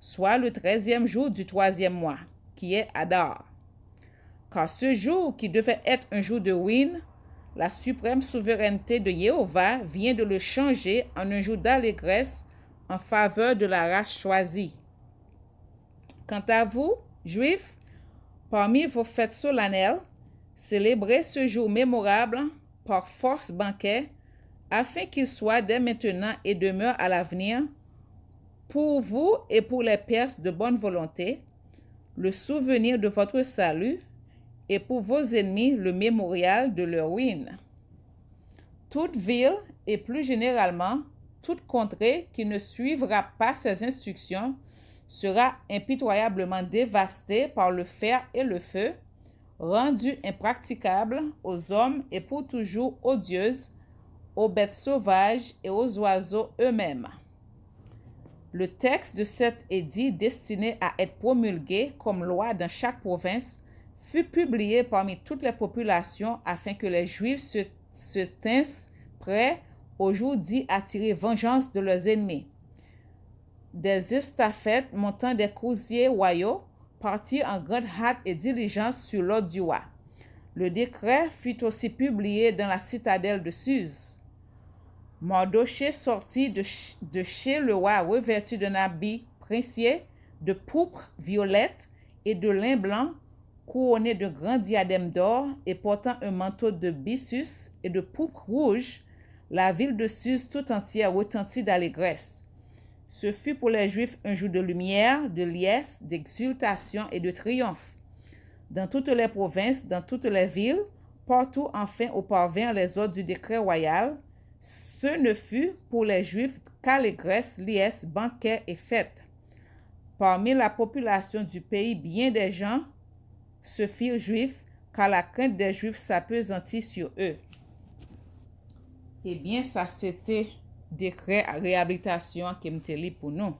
soit le 13e jour du 3e mois, qui est Adar. Car ce jour, qui devait être un jour de ruine, la suprême souveraineté de Jéhovah vient de le changer en un jour d'allégresse en faveur de la race choisie. Quant à vous, Juifs, parmi vos fêtes solennelles, célébrez ce jour mémorable par force banquet, afin qu'il soit dès maintenant et demeure à l'avenir, pour vous et pour les Perses de bonne volonté, le souvenir de votre salut, et pour vos ennemis le mémorial de leur ruine. Toute ville et plus généralement toute contrée qui ne suivra pas ces instructions sera impitoyablement dévastée par le fer et le feu, rendue impraticable aux hommes et pour toujours odieuse aux bêtes sauvages et aux oiseaux eux-mêmes. Le texte de cet édit destiné à être promulgué comme loi dans chaque province fut publié parmi toutes les populations afin que les Juifs se tinssent prêts au jour dit à tirer vengeance de leurs ennemis. Des estafettes montant des coursiers royaux partirent en grande hâte et diligence sur l'ordre du roi. Le décret fut aussi publié dans la citadelle de Suse. Mardochée sortit de chez le roi revêtu d'un habit princier de pourpre violette et de lin blanc, couronné de grands diadèmes d'or et portant un manteau de byssus et de pourpre rouge. La ville de Suse tout entière retentit d'allégresse. Ce fut pour les Juifs un jour de lumière, de liesse, d'exultation et de triomphe. Dans toutes les provinces, dans toutes les villes, partout enfin où parvinrent les ordres du décret royal, ce ne fut pour les Juifs qu'allégresse, liesse, banquets et fêtes. Parmi la population du pays, bien des gens se firent juifs, car la crainte des Juifs s'appesantit sur eux. Eh bien, ça c'était décret à réhabilitation qui me li pour nous.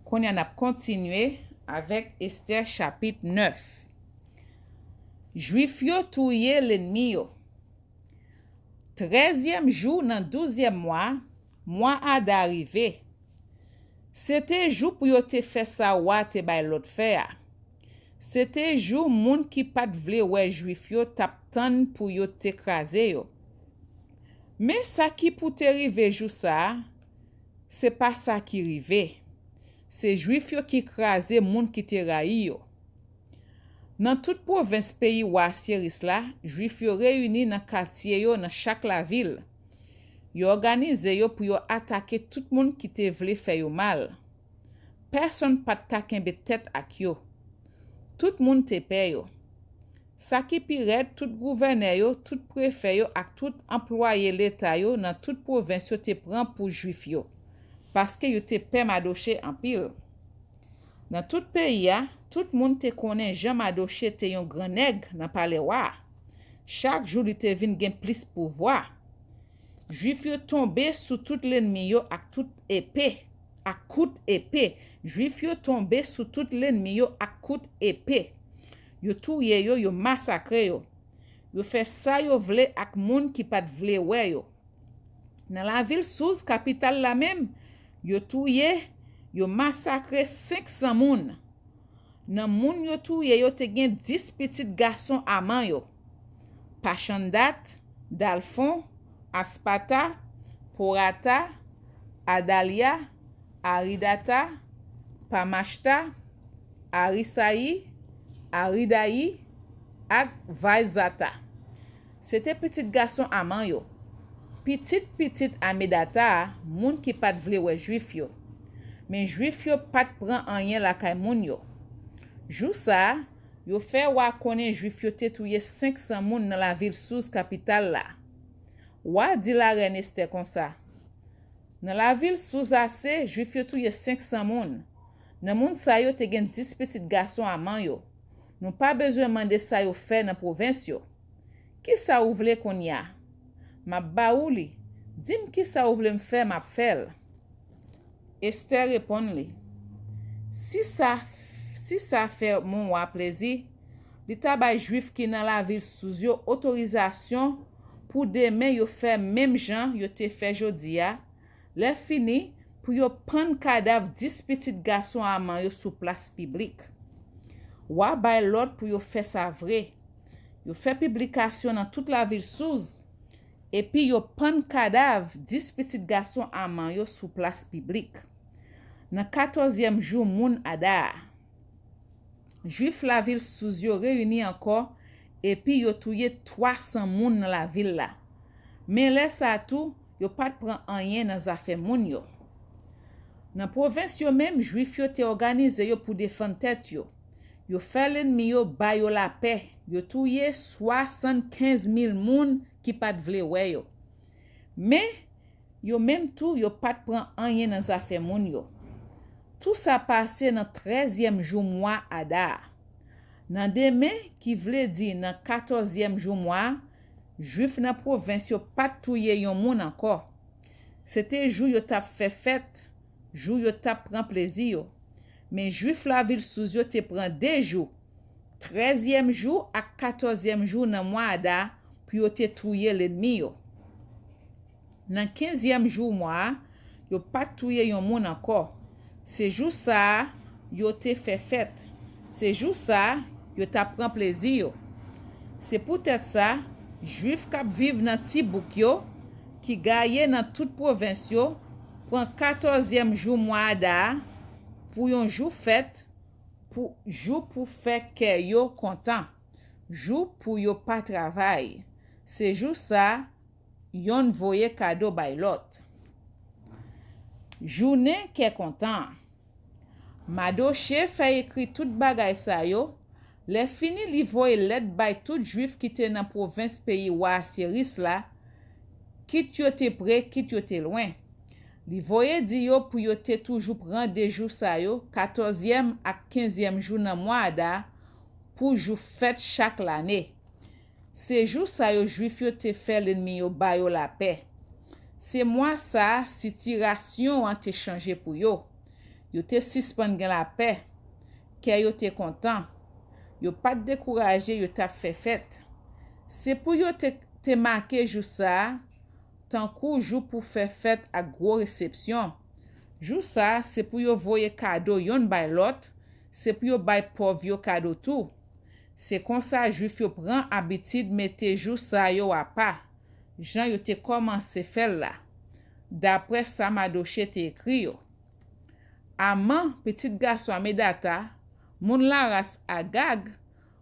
Qu'on y en a continué avec Esther chapitre 9. Juif yo touye l'ennemi yo. 13e jour dans 12e mois a d'arriver. C'était jour pour yo te fait ça wa te bay l'autre faire. C'était jour moun qui pat vle ouais juif yo tap tan pour yo t'écraser yo. Mais ça qui pour te rive jou ça, c'est pas ça qui rive. C'est juif yo qui crase moun qui te raï yo. Dans toute province pays ou Assyris là, juif yo réunis dans quartier yo dans chaque la ville. Yo organise yo pour yo attaquer tout moun qui te vle faire yo mal. Personne pat ka kembe tête ak yo. Tout moun te paye yo. Sa ki pi red, tout gouverneur yo, tout préfet yo ak tout employé l'État yo dans toute province yo te pran pour juif yo. Parce que yo te pe Madoché en pile. Dans tout pays ya, tout moun te konnen Jean Madoché te yon grand nègre dans palais wa. Chaque jour li te vin gen plus pouvoir. Juif yo tombe sous tout l'ennemi yo ak tout épée, ak kout épée. Juif yo tombe sous tout l'ennemi yo ak kout épée. Yo touye yo, yo massacre yo. Yo fait ça yo vle ak moun ki pat vle wè yo. Dans la ville sous capitale la même, yo touye, yo massacre 500 moun. Nan moun yo touye yo te gen 10 petits garçons aman yo. Pachandat, Dalphon, Aspata, Porata, Adalia, Aridata, Pamashta, Arisaï, Aridaï ak Vaizata. C'était petit garçon aman yo. Petit Amedata, moun ki pat vle wè juif yo. Men juif yo pat pran anyen la kay moun yo. Jou sa, yo fè wa konen juif yo te touye 500 moun dans la ville sous capitale la. Wa di la reine Esther kon sa. Dans la ville sous ase, juif yo touye 500 moun. Nan moun sa yo te gen 10 petit garçon aman yo. Nou pa bezwen mande sa yo fè nan province yo. Ki sa ou vle kon ya? Ma ba ou li, dim ki sa ou vle m fè map fèl. Esther répond li. Si sa fè moun wa plezi, li tabay juif ki nan la ville sous yo autorisation pour demain yo fè même jan yo te fè jodi ya. Le fini pour yo prendre cadavre 10 petit garçon aman yo sous place publique. Wa bay l'ordre pour yo fè sa vrai. Yo fè publication dans toute la ville sous. Et puis yo prendre cadavre 10 petit garçon aman yo sous place publique. Dans 14e jour moun Adar. Juif la ville sous yo réuni encore et puis yo touye 300 moun dans la ville là. Mais là ça tout, yo pas prend rien dans affaire moun yo. Dans province yo même juif yo te organise yo pour défendre tête yo. Yo fè l'ennemi yo ba yo la paix. Yo touye 75 000 moun ki pat vle wè yo. Mais yo même tout yo pat prend rien dans affaire moun yo. Tout ça passé dans 13e jour mois Adar. Nan demain qui vle di nan 14e jour mois, juif nan province yo pat touye yon moun encore. C'était jour yo tap fait fête, jour yo tap prend plaisir yo. Mais juif la ville sous yo te prend 2 jours. 13e jour ak 14e jour nan mois Adar pour yo te touye l'ennemi yo. Nan 15e jour mois, yo pat touye yon moun encore. C'est jour ça, yo te fait fête. C'est jour ça, yo ta prend plaisir yo. C'est peut-être ça, juif k'ap vive nan ti bouk yo, ki gaye nan toute province yo, prend 14e jour mois Adar, pour yon jour fête, pour jour pour faire que yo content. Jour pour yo pas travail. C'est jour ça, yon voye cadeau bay lot. Journée qu'est content. Madoché fait écrit tout bagay sa yo. Le fini li voye lettre bay tout juif qui te nan province pays wa Asiris la. Kit yo te près, kit yo te loin. Li voye di yo pour yo te toujours prendre des jours sa yo, 14e ak 15e jour nan mois Adar, pour jou fête chaque l'année. Se jou sa yo juif yo te fait l'ennemi yo ba yo la paix. C'est moi ça, situation an te changé pour yo. Yo te suspend gen la paix. Ke yo te content. Yo pas découragé, yo t'a fait fête. C'est pour yo te marqué jou ça, tant kou jou pour faire fête à gros réception. Jou ça, c'est pour yo voye cadeau yon bay lot, c'est pour yo bay pauvre yo cadeau tout. C'est comme ça juif yo prend habitude mette jou ça yo a pas. Jean yo te commencé faire là. D'après ça Madoché te écrit yo. Aman petit garçon Amedata, moun la race Agag,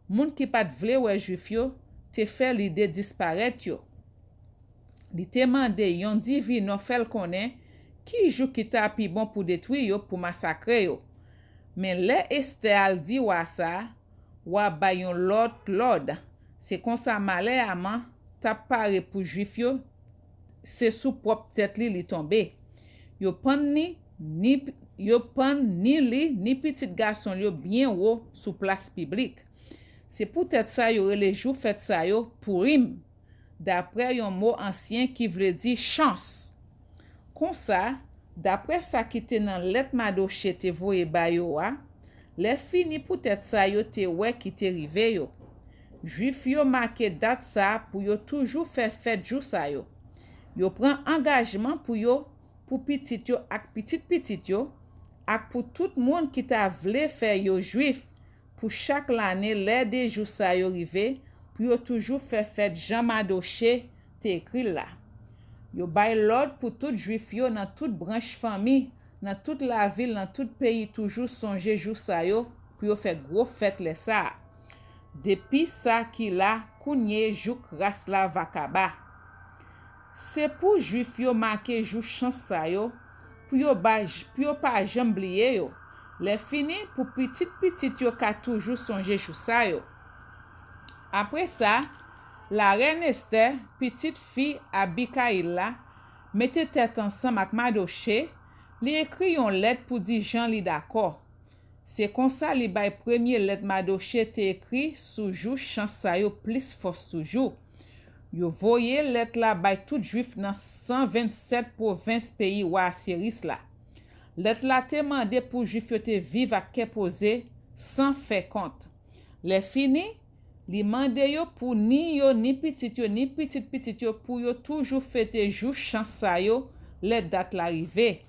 moun ki pat vle wè juif yo, te fè l'idée disparaître yo. Li te mande yon divino fèl konen ki jou ki ta pi bon pour détruire yo, pour massacrer yo. Men le Esther al di wa sa, ou bay yon l'autre. C'est comme ça malheur amant t'a paré pour juif yo, c'est sous propre tête li tombe. Yo pan ni li ni petit garçon yo bien haut sous place publique. C'est peut-être ça yo les jou fait ça yo Purim, d'après yon mot ancien qui veut dire chance. Comme ça, d'après ça qui te nan let Madoche te voye ba yo a, les fini peut-être ça yo te wè qui te rive yo. Juif yo marqué date ça pour yo toujours faire fête jou ça yo. Yo prend engagement pour petit yo ak petit yo ak pour tout monde qui t'a vle faire yo juif pour chaque l'année les de jou ça yo rive pour yo toujours faire fête Jean Madoche te écrit là. Yo bay l'ordre pour tout juif yo dans toute branche famille, dans toute la ville, dans tout pays toujours songer jou ça yo pour yo faire gros fête les ça. Depuis ça qui là kounye jou ras la vakaba. C'est pour juif yo marqué jou chance ça yo pour yo pas jamais oublier yo. Les fini pour petit yo ka toujours songer jou ça yo. Après ça, la reine Esther, petite fille Abikaïla, mettait tête ensemble avec Madoche, li écrit yon lettre pour dire Jean li d'accord. C'est comme ça li bay premier lettre Madoche te écrit sous jou chance sa yo plus force toujours. Yo voye lettre la bay tout juif dans 127 provinces pays ou Assyris la. Lettre la te mande pour juif yo te vive à keposé sans faire compte. Les fini li mande yo pour ni yo ni petit yo pour yo toujours fêter jou chance sa yo les date l'arrivée.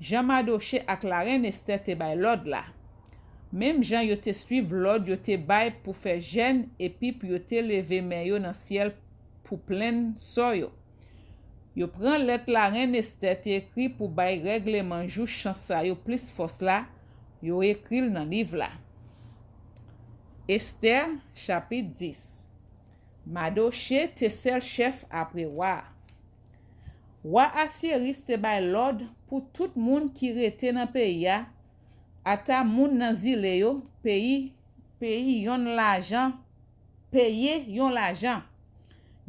Jean Madoche ak la reine Esther te bay l'ordre la. Même Jean yo te suivre l'ordre yo te bay pour faire jeûne et puis pour yo te lever main yo dans ciel pour plein so yo. Yo prend lettre la reine Esther te écrit pour bay règlement jou chance sa yo plus force la, yo écrit dans livre la. Esther, chapitre 10. Madoche te sel chef après roi. Roi Assyris te bay l'ordre pour tout monde qui rete dans pays ya, ata moun nan zile yo, pays yon l'argent, payer yon l'argent.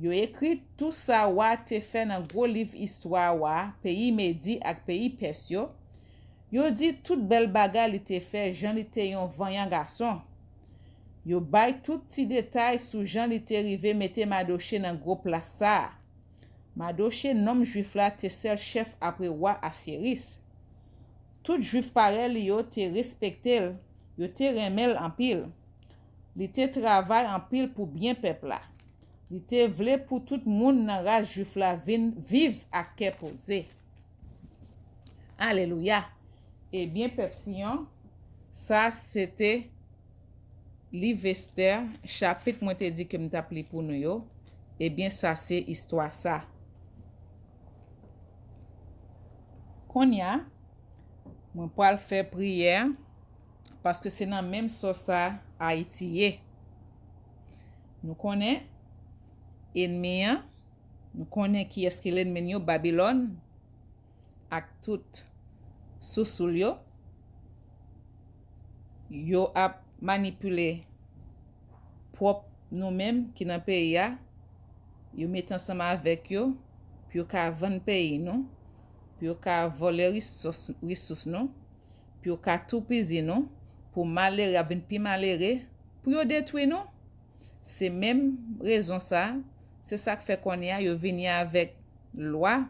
Yo écrit tout ça roi te fait dans gros livre histoire roi, pays Medi ak pays Persio. Yo dit tout bel bagay li te fait, Jean li te yon vanyan garçon. Yo bay tout ti détail sous Jean li te rive mette Madoche dans gros place ça. Madoche nom juif la te sel chef après roi Assyris. Tout juif parel yo te respectel, yo te remel en pile. Li te travail en pile pour bien peuple la. Li te vle pour tout moun nan race juif la vive à keposé. Alléluia. Eh bien peuple Sion, ça c'était livre Esther, chapitre moi te dit que m'ta pli pour nous yo. Eh bien ça c'est histoire ça. Konya, moi pour faire prière parce que c'est dans même ça Haïti. Nous connaît ennemi, nous connaît qui est-ce qui l'ennemi yo Babylone ak tout sous yo a manipulé propre nous-mêmes qui dans pays ya, yo met ensemble avec yo, puis yo ka vendre pays non, puis yo ka voler ressources non, puis yo ka tout pisi non, pour malheureux avec pi malheureux, pour yo détruire non. C'est même raison ça, c'est ça que fait qu'on y a yo vini avec loi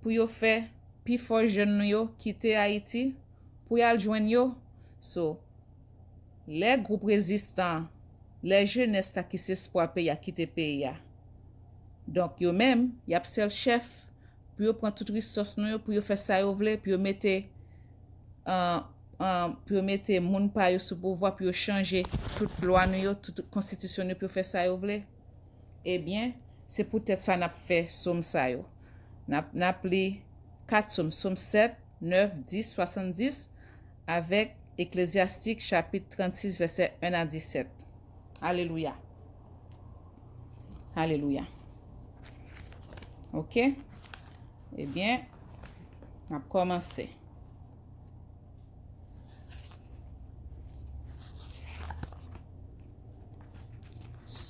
pour yo faire pi fort jeune yo quitter Haïti pour y al joindre yo. So les groupes résistants, les jeunesse qui s'espoir pays à quitter pays. Donc yo même y a seul chef pour yo prendre toute ressource nou yo pour yo faire ça yo vle, pour yo mettre moun pa yo sous pouvoir pour yo changer toute loi nou yo, toute constitution nou pour faire ça yo vle. Eh bien, c'est peut-être ça n'a fait somme ça yo. N'a pli 4 sommes, somme 7, 9, 10, 70 avec Ecclésiastique chapitre 36 verset 1 à 17. Alléluia. Alléluia. OK? Eh bien, on va commencer.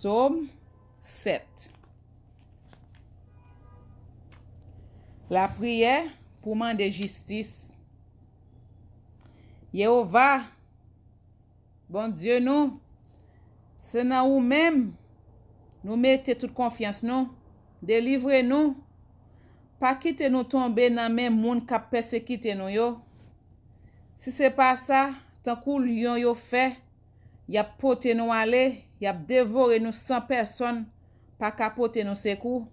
Psaume 7. La prière pour demander justice. Jéhovah, bon Dieu, nous, c'est dans nous même, nous mettons toute confiance, nous, délivrez-nous, pas quitter nous tomber dans le même monde qui a persécuté nous, yo. Si ce n'est pas ça, tant que lion yo fait, y a poté nous aller, y a dévoré nous 100 personnes, pas capoter nous secours.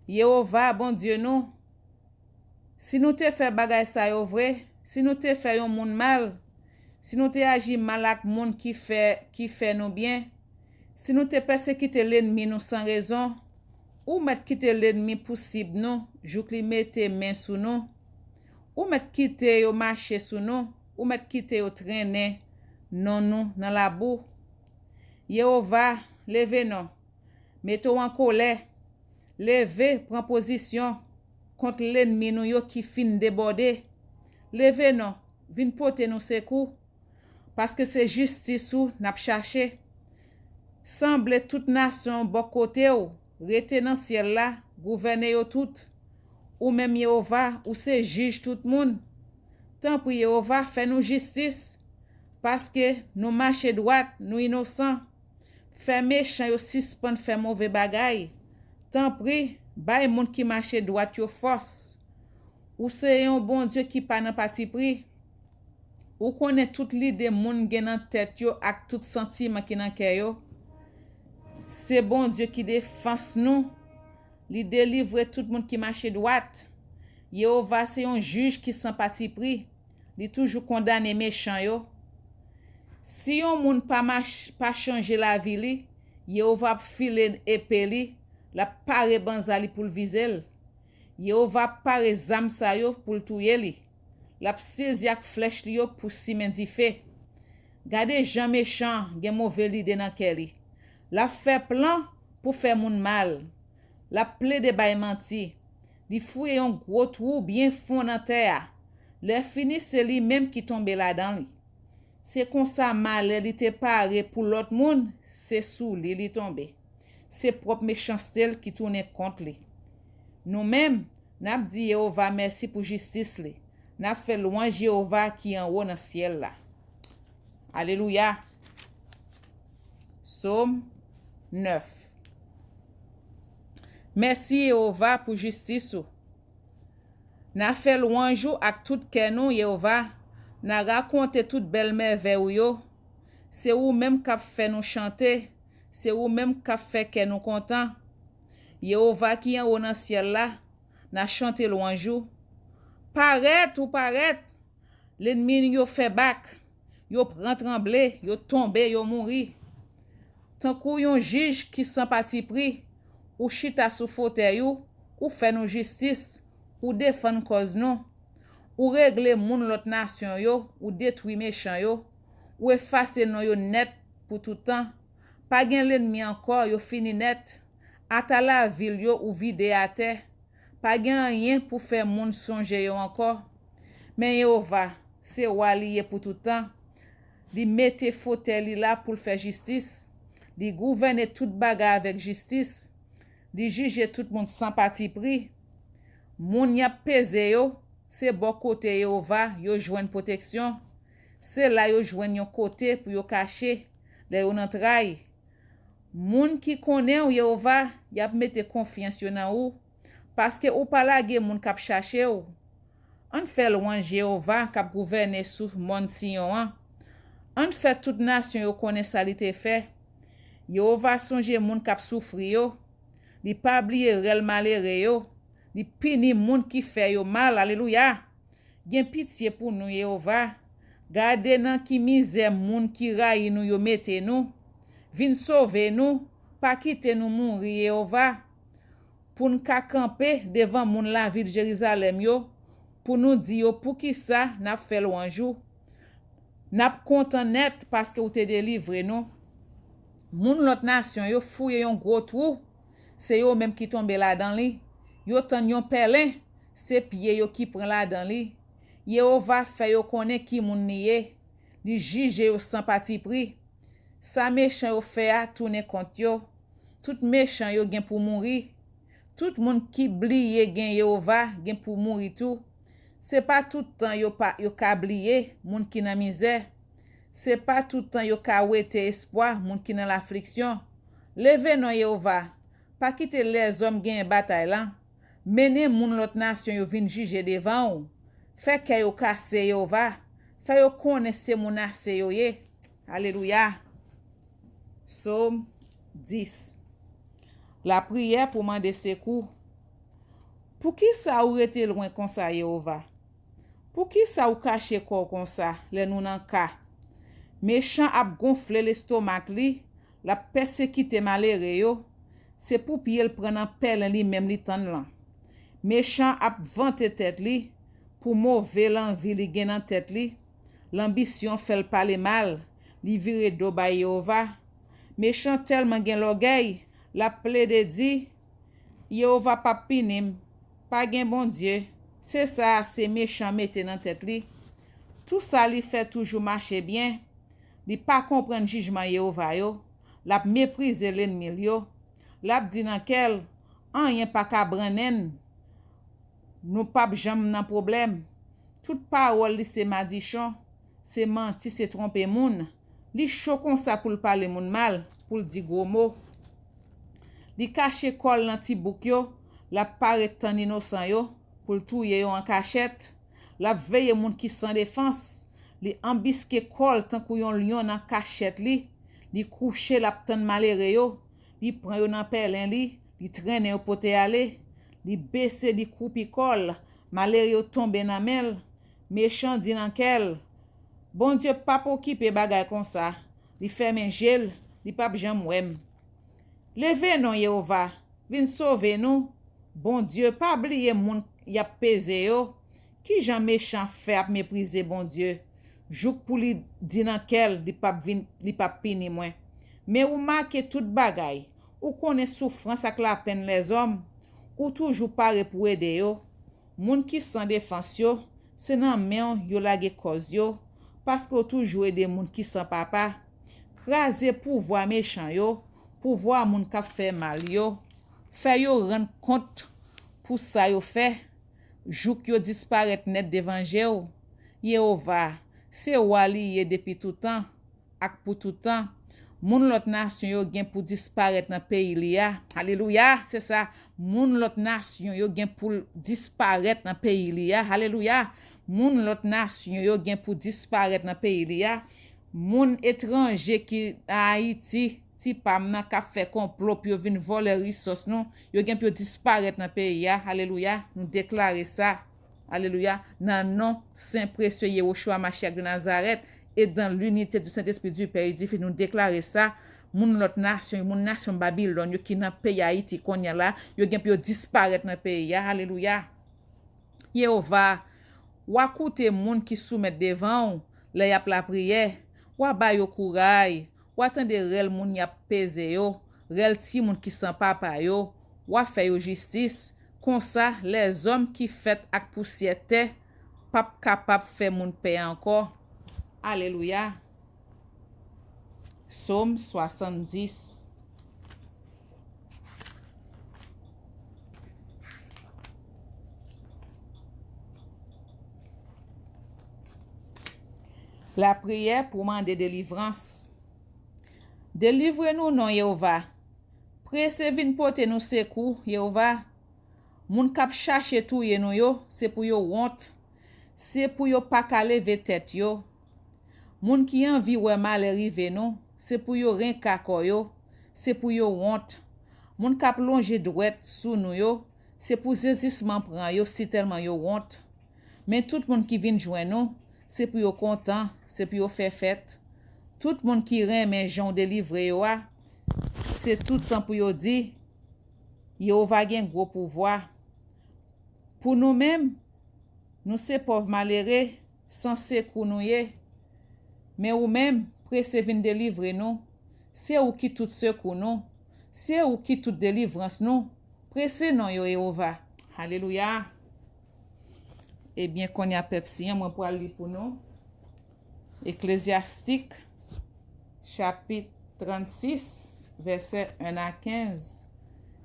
Jéhovah, bon Dieu, nous, si nous te fait bagay ça yo vrai, si nous te fait yon moun mal, si nous te agi mal ak moun qui fait nous bien, si nous te persécuté l'ennemi nous sans raison, ou mettre quitter l'ennemi possible nous, jou li mette main sous nous, ou mettre quitter yo marcher sous nous, ou mettre quitter yo traîner non nous dans la boue. Jéhovah, levez-nous, mettons en colère, levez, prends position contre l'ennemi nous yo qui fin déborder. Levez-nous, vin porter nous secours, parce que c'est justice ou n'a cherché. Semble toute nation bon côté ou, rete dans ciel là, gouverner yo tout, ou même Jéhovah, ou c'est juge tout monde. Tant pour Jéhovah, fait nous justice, parce que nous marcher droit, nous innocents. Fait méchant yo suspend fait mauvais bagay. Tant pis, bay moun qui marche droit yo force. Ou c'est un bon Dieu qui pas nan parti pris. Ou connaît toute l'idée moun gen nan tête yo ak tout sentiment qui nan cœur yo. C'est bon Dieu qui défense nous. Li délivre tout monde qui marche droit. Jéhovah c'est un juge qui sans parti pris. Li toujours condamner méchant yo. Si yon moun pas changer la vie li, Jéhovah filer épée li, la pare banzali pour le viser. Jéhovah pare zam sa yo pour le touyer li. La saisi ak flèche li yo pour simendi fait. Gade Jean méchant gen mauvais l'idée dans cœur li. La fait plan pour faire moun mal. La plaide bay menti. Li fouye un gros trou bien fond dans terre. Le fini c'est lui même qui tombe là-dedans li. C'est comme ça mal li te paré pour l'autre monde, c'est sous li tombe. C'est propre méchanceté qui tourne contre li. Nous-mêmes, n'a dit Jéhovah merci pour justice li. N'a fait louange Jéhovah qui en haut dans ciel là. Alléluia. Psaume 9. Merci Jéhovah pour justice. N'a fait louange ak tout cœur nous Jéhovah. N'a raconté toute belle merveille yo. C'est ou même qui fait nous chanter, c'est ou même qui fait que nous content. Jéhovah qui en haut dans ciel là, n'a chanté louange. Paraît ou paraît, l'ennemi yo fait bac, yo prend tremblé, yo tombé, yo mouri. Tant kou yon juge qui sans parti pris, ou chita sous fauteuil ou fait nous justice, ou défendre cause nous. Ou régler moun l'autre nation yo, ou détruire méchant yo, ou effacer non yo net pour tout temps. Pas gen l'ennemi encore yo fini net. Ata la ville yo ou vide à terre. Pas gen rien pour faire moun songer yo encore. Mais Jéhovah, c'est walié pour tout temps. Li mette fauteuil là pour faire justice. Li gouverne tout bagarre avec justice. Li juge tout monde sans parti pris. Moun y a pesé yo. C'est bon côté Jéhovah, yo joine protection. C'est là yo joine yon côté pour yo cacher les yon entraille. Moun qui connaît Jéhovah, y a mette confiance nan ou parce que ou pas lage moun k'ap chercher ou. On fait louange Jéhovah k'ap gouverner sous monde Sion. On fait toute nation yo connaît ça li te fait. Jéhovah songe moun k'ap souffri yo. Li pa oublier rel malheureux yo. Li pini moun qui fait yo mal, alléluia. Gen pitié pour nous Jéhovah. Gade nan ki misère moun qui rayi nous yo mette nous. Vin sauver nous, pas quitter nous mourir Jéhovah. Pour nous camper devant moun la ville Jérusalem yo, pour nous dire yo pour qui ça n'a fait louange. N'a content net parce que ou te délivré nous. Moun l'autre nation yo fouye yon gros trou, c'est yo même qui tombe là-dedans li. Yo tan yon pelin, c'est pied yo qui prend là dans li. Jéhovah fait yo connaît qui moun niye, li juge yo sans parti pris. Sa méchant yo fait a tourner contre yo. Tout méchant yo gen pour mourir. Tout monde qui bliye gen Yehova gen pour mourir tout. C'est pas tout temps yo ka bliye moun ki nan misère. C'est pas tout temps yo ka wete espoir moun ki nan l'affliction. Levez non Yehova. Pas quitter les hommes gen bataille là. Menez moun l'autre nation yo vin juger devant ou. Fait que yo kase Yehova. Fait yo connaisse moun ase yo ye. Alléluia. Psaume 10. La prière pour demander secours. Pour qui ça ou rete loin comme ça Yehova? Pour qui ça ou cache corps comme ça, les nou nan ka? Méchant ap gonfle l'estomac li, la persécuté malheureux yo, c'est pour pied le prendre pelle li même li tan lan. Méchant ap vante tête li, pour mauvais l'envie li gen nan tête li, l'ambition fait parler mal, li vire do ba Yehova. Méchant tellement gen l'orgueil, la plaide dit, Yehova pa pinim, pas gen bon Dieu. C'est ça, c'est méchant mette dans tête li. Tout ça li fait toujours marcher bien. Li pas comprendre jugement Yehova yo. La mépriser l'ennemi yo. La dit nan kel, rien pas ka branen. Nou pas jam nan problème. Toute parole li c'est madichon, c'est menti, c'est tromper moun. Li chaud comme ça pour parler moun mal, pour dire gros mots. Li cache kol nan ti bouk yo, la paraît tan innocent yo, pour touye yo en cachette. La veille moun ki sans défense, li ambiske kol tan kou yon lion nan cachette li couche la tan malere yo, li pran yo nan perlen li traîne yo pote ale, li baisse li koupi kol, malere yo tombe nan mel, méchant di nan kel. Bon Dieu pas pour occuper bagay comme ça, li ferme gel, li pas jam wem. Levez non Yehova, vin sauver nous. Bon Dieu, pas oublier moun y a pesé yo. Qui jan méchant fait ap mépriser bon Dieu. Jouk pou li di nan kel li pa pini moins. Mais ou marque tout bagay. Ou connaît souffrance ak la peine les hommes. Ou toujours pare pour aider yo. Moun qui sans défense yo, c'est nan men yo lage cause yo. Parce que ou toujours aider moun qui sans papa. Krase pouvoir méchant yo. Pouvoir moun ka fait mal yo. Fait yo rendre compte pour ça yo fait. Jouk yo disparaître net devant Jéhu. Yehova, c'est wali ye depuis tout temps, ak pour tout temps. Moun lot nation yo gen pour disparaître dans pays li ya. Alléluia, c'est ça. Moun lot nation yo gen pour disparaître dans pays li ya. Alléluia. Moun lot nation yo gen pour disparaître dans pays li ya. Moun étranger qui Haïti, ti pam nan ka fait complot puis yo vinn voler ressources non, yo gen pour disparaître dans pays ya. Alléluia. Nous déclarer ça. Alléluia. Dans le nom saint précieux Yeshua Mashiach de Nazareth et dans l'unité du Saint-Esprit du Père édifié, nous déclarer ça. Moun notre nation, moun nation Babylone, yo qui dans pays Haïti konya là, yo gen pour disparaître dans pays ya. Alléluia. Yehova, wa koute moun qui soumet devant le yap la prière, wa ba yo courage, wa tande rel moun yap pese yo, rel ti moun qui sans papa yo, wa fait yo justice. Comme ça, les hommes qui fait ak poussière pas capable faire moun payer encore. Alléluia. Psaume 70. La prière pour demander délivrance. Délivre-nous non Yehova. Presse vin porter nous secours Yehova. Moun kap chache touye nou yo, c'est pour yo honte. C'est pour yo pas ka leve tête yo. Moun ki envie wè mal rive nou, c'est pour yo ren kako yo, c'est pour yo honte. Moun kap longe droit sou nou yo, c'est pour zésisman pran yo si tellement yo honte. Mais tout moun qui vin joindre nous, c'est pour yo content, c'est pour yo faire fête. Tout moun qui reme jon délivre yo a, c'est tout temps pour yo di, Yehova gen gros pouvoir. Pour nous-mêmes, nous c'est pauvres malheureux, sans secours nous yé. Mais ou même, presse vin délivrer nous. C'est ou qui tout secours nous. C'est ou qui toute délivrance nous. Presse non yo Yehova. Alléluia. Eh bien, qu'on y a Pepsi, moi pour aller pour nous. Ecclésiastique, chapitre 36, verset 1 à 15.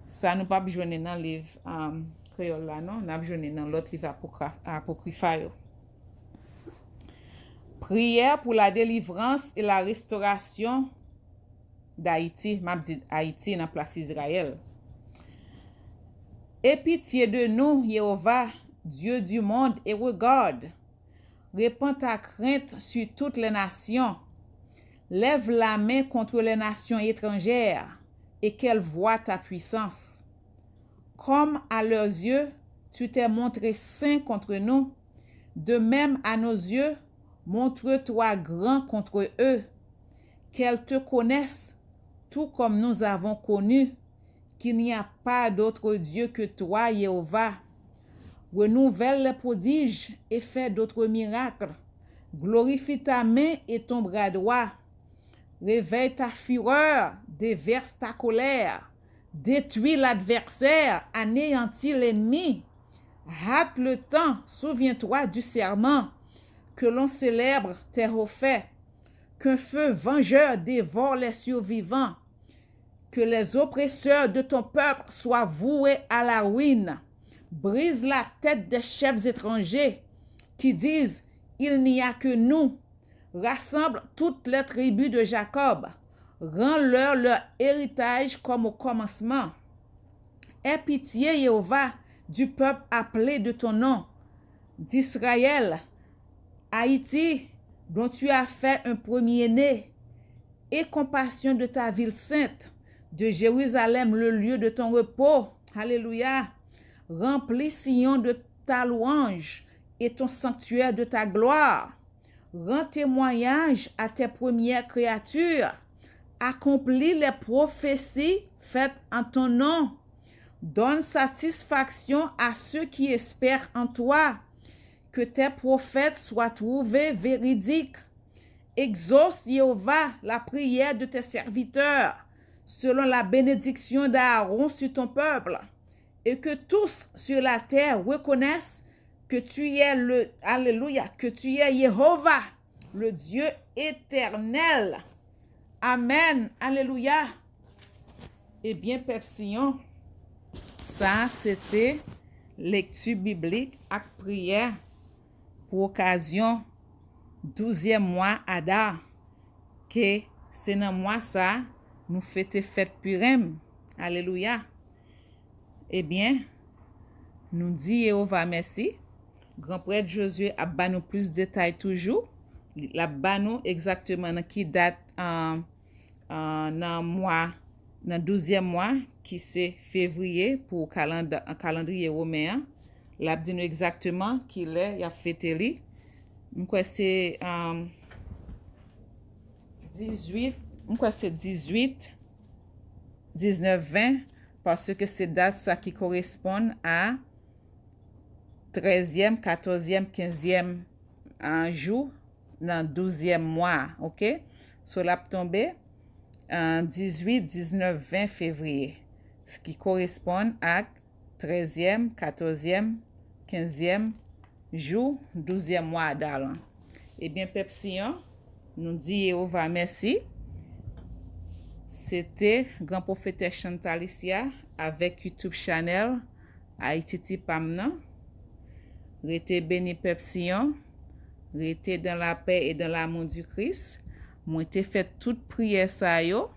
Ça nous pas besoin dans le livre créole là, non? Nous avons besoin dans l'autre livre apocrypha. Prière pour la délivrance et la restauration d'Haïti, m'a dit Haïti dans la place Israël. Aie pitié de nous, Jéhovah, Dieu du monde, et regarde. Répands ta crainte sur toutes les nations. Lève la main contre les nations étrangères et qu'elles voient ta puissance. Comme à leurs yeux, tu t'es montré saint contre nous, de même à nos yeux, montre-toi grand contre eux, qu'elles te connaissent, tout comme nous avons connu, qu'il n'y a pas d'autre Dieu que toi, Jéhovah. Renouvelle les prodiges et fais d'autres miracles. Glorifie ta main et ton bras droit. Réveille ta fureur, déverse ta colère. Détruis l'adversaire, anéantis l'ennemi. Hâte le temps, souviens-toi du serment, que l'on célèbre tes hauts faits, qu'un feu vengeur dévore les survivants, que les oppresseurs de ton peuple soient voués à la ruine. Brise la tête des chefs étrangers qui disent « Il n'y a que nous ». Rassemble toutes les tribus de Jacob. Rends-leur leur héritage comme au commencement. Aie pitié, Jéhovah, du peuple appelé de ton nom, d'Israël, Haïti, dont tu as fait un premier-né. Aie compassion de ta ville sainte, de Jérusalem, le lieu de ton repos. Alléluia. Remplis Sion de ta louange et ton sanctuaire de ta gloire. Rends témoignage à tes premières créatures. Accomplis les prophéties faites en ton nom. Donne satisfaction à ceux qui espèrent en toi. Que tes prophètes soient trouvés véridiques. Exauce, Jéhovah, la prière de tes serviteurs, selon la bénédiction d'Aaron sur ton peuple, et que tous sur la terre reconnaissent que tu es Alléluia, que tu es Jéhovah, le Dieu éternel. Amen. Alléluia. Eh bien, Peuple Sion, ça c'était lecture biblique et prière pour occasion 12e mois Adar, que c'est dans mois ça nous fêter fête Purim. Alléluia. Eh bien, nous dit Jéhovah merci. Grand prêtre Josué a ba nous plus de détails toujours. La ba nous exactement dans qui date dans mois dans 12e mois qui c'est février pour calendrier romain. La dit nous exactement qu'il est, il a fêté li. M'kwa c'est 18, m'kwa c'est 18 19 20 parce que c'est date ça qui correspond à 13e, 14e, 15e jour dans 12e mois, OK? So la tombe en 18, 19, 20 février, ce qui correspond à 13e, 14e, 15e jour, 12e mois Adar. Eh bien, Peuple Sion, nous dit Jéhovah merci. C'était Grand Prophète Chantal Isia avec YouTube channel Haïti Pamna. Restez béni, Peuple Sion. Restez dans la paix et dans l'amour du Christ. Moi, j'ai fait toute prière ça yo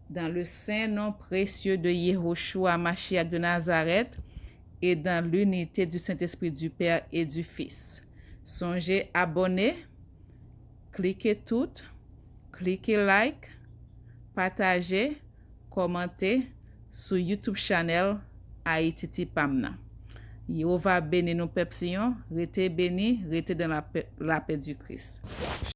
dans le saint nom précieux de Yehoshua Mashiach de Nazareth et dans l'unité du Saint-Esprit du Père et du Fils. Songez abonner, cliquez tout, cliquez like, partagez, commentez sur YouTube channel Haïti Pamna. Jéhovah béni nos Peuple Sion, restez béni, restez dans la paix du Christ.